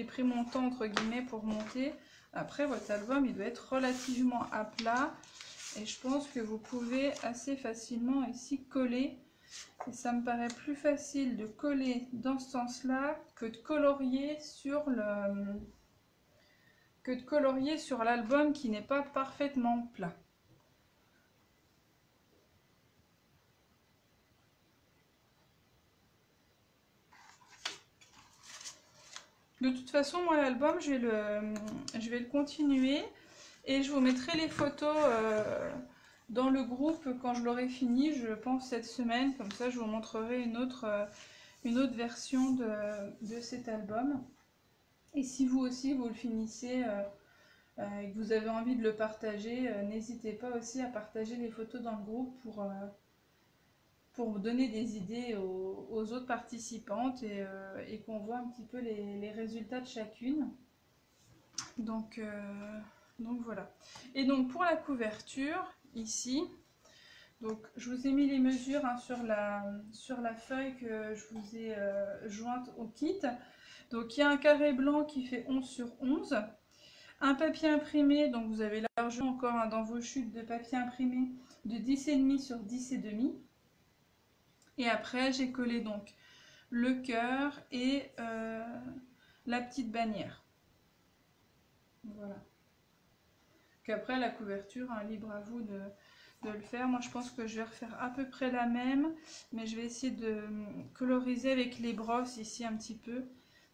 pris mon temps entre guillemets pour monter. Après votre album il doit être relativement à plat et je pense que vous pouvez assez facilement ici coller. Et ça me paraît plus facile de coller dans ce sens-là que de colorier sur l'album qui n'est pas parfaitement plat. De toute façon, moi l'album, je vais le continuer et je vous mettrai les photos dans le groupe quand je l'aurai fini, je pense cette semaine. Comme ça, je vous montrerai une autre version de cet album. Et si vous aussi, vous le finissez et que vous avez envie de le partager, n'hésitez pas aussi à partager les photos dans le groupe pour donner des idées aux autres participantes et qu'on voit un petit peu les résultats de chacune. Donc voilà. Et donc pour la couverture, ici, donc je vous ai mis les mesures hein, sur la feuille que je vous ai jointe au kit. Donc il y a un carré blanc qui fait 11 sur 11. Un papier imprimé, donc vous avez largement encore hein, dans vos chutes de papier imprimé de 10,5 sur 10,5. Et après j'ai collé donc le cœur et la petite bannière. Voilà. Qu'après la couverture, hein, libre à vous de le faire. Moi je pense que je vais refaire à peu près la même, mais je vais essayer de coloriser avec les brosses ici un petit peu.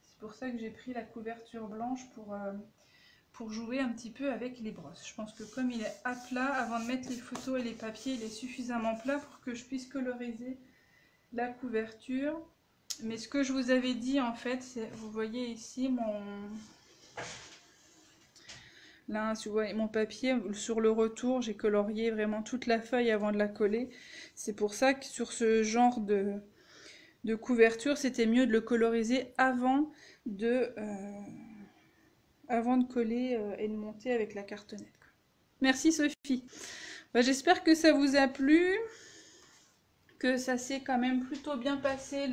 C'est pour ça que j'ai pris la couverture blanche pour jouer un petit peu avec les brosses. Je pense que comme il est à plat, avant de mettre les photos et les papiers, il est suffisamment plat pour que je puisse coloriser la couverture. Mais ce que je vous avais dit en fait, c'est, vous voyez ici là, vous voyez, mon papier, sur le retour, j'ai colorié vraiment toute la feuille avant de la coller. C'est pour ça que sur ce genre de couverture, c'était mieux de le coloriser avant de coller et de monter avec la cartonnette. Merci Sophie. Bah, j'espère que ça vous a plu, que ça s'est quand même plutôt bien passé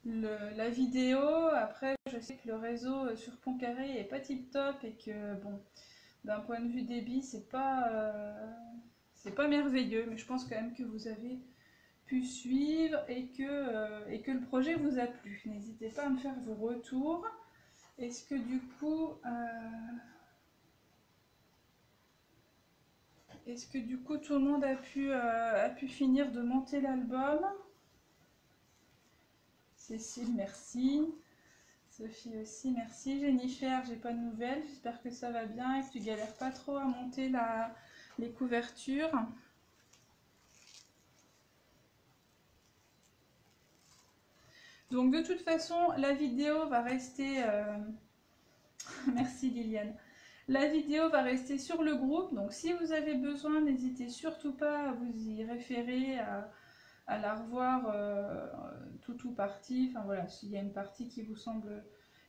la vidéo. Après, je sais que le réseau sur Pontcarré est pas tip top et que bon, d'un point de vue débit, c'est pas merveilleux, mais je pense quand même que vous avez pu suivre et que le projet vous a plu. N'hésitez pas à me faire vos retours. Est-ce que du coup tout le monde a pu finir de monter l'album? Cécile, merci. Sophie aussi, merci. Jennifer, j'ai pas de nouvelles. J'espère que ça va bien et que tu galères pas trop à monter les couvertures. Donc de toute façon, la vidéo va rester... Merci Liliane. La vidéo va rester sur le groupe, donc si vous avez besoin, n'hésitez surtout pas à vous y référer, à la revoir tout partie. Enfin voilà, s'il y a une partie qui vous semble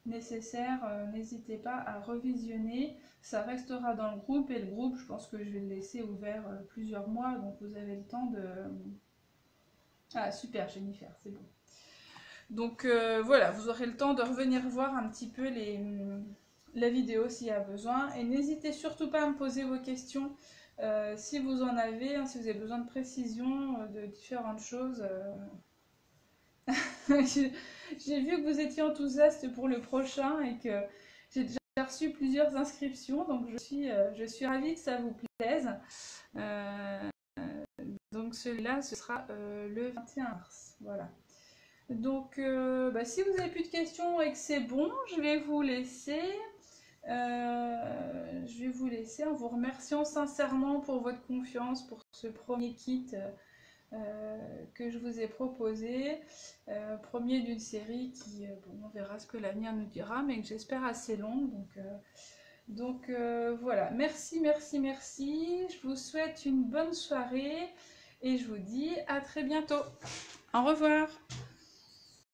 nécessaire, n'hésitez pas à revisionner. Ça restera dans le groupe et le groupe, je pense que je vais le laisser ouvert plusieurs mois, donc vous avez le temps de... Ah super Jennifer, c'est bon. Donc voilà, vous aurez le temps de revenir voir un petit peu la vidéo s'il y a besoin. Et n'hésitez surtout pas à me poser vos questions si vous en avez, hein, si vous avez besoin de précision de différentes choses. J'ai vu que vous étiez enthousiaste pour le prochain et que j'ai déjà reçu plusieurs inscriptions. Donc je suis ravie que ça vous plaise. Donc celui-là, ce sera le 21 mars. Voilà. Donc, si vous n'avez plus de questions et que c'est bon, je vais vous laisser. En vous remerciant sincèrement pour votre confiance, pour ce premier kit que je vous ai proposé. Premier d'une série qui, bon, on verra ce que l'avenir nous dira, mais que j'espère assez longue. Donc voilà, merci, merci, merci. Je vous souhaite une bonne soirée et je vous dis à très bientôt. Au revoir.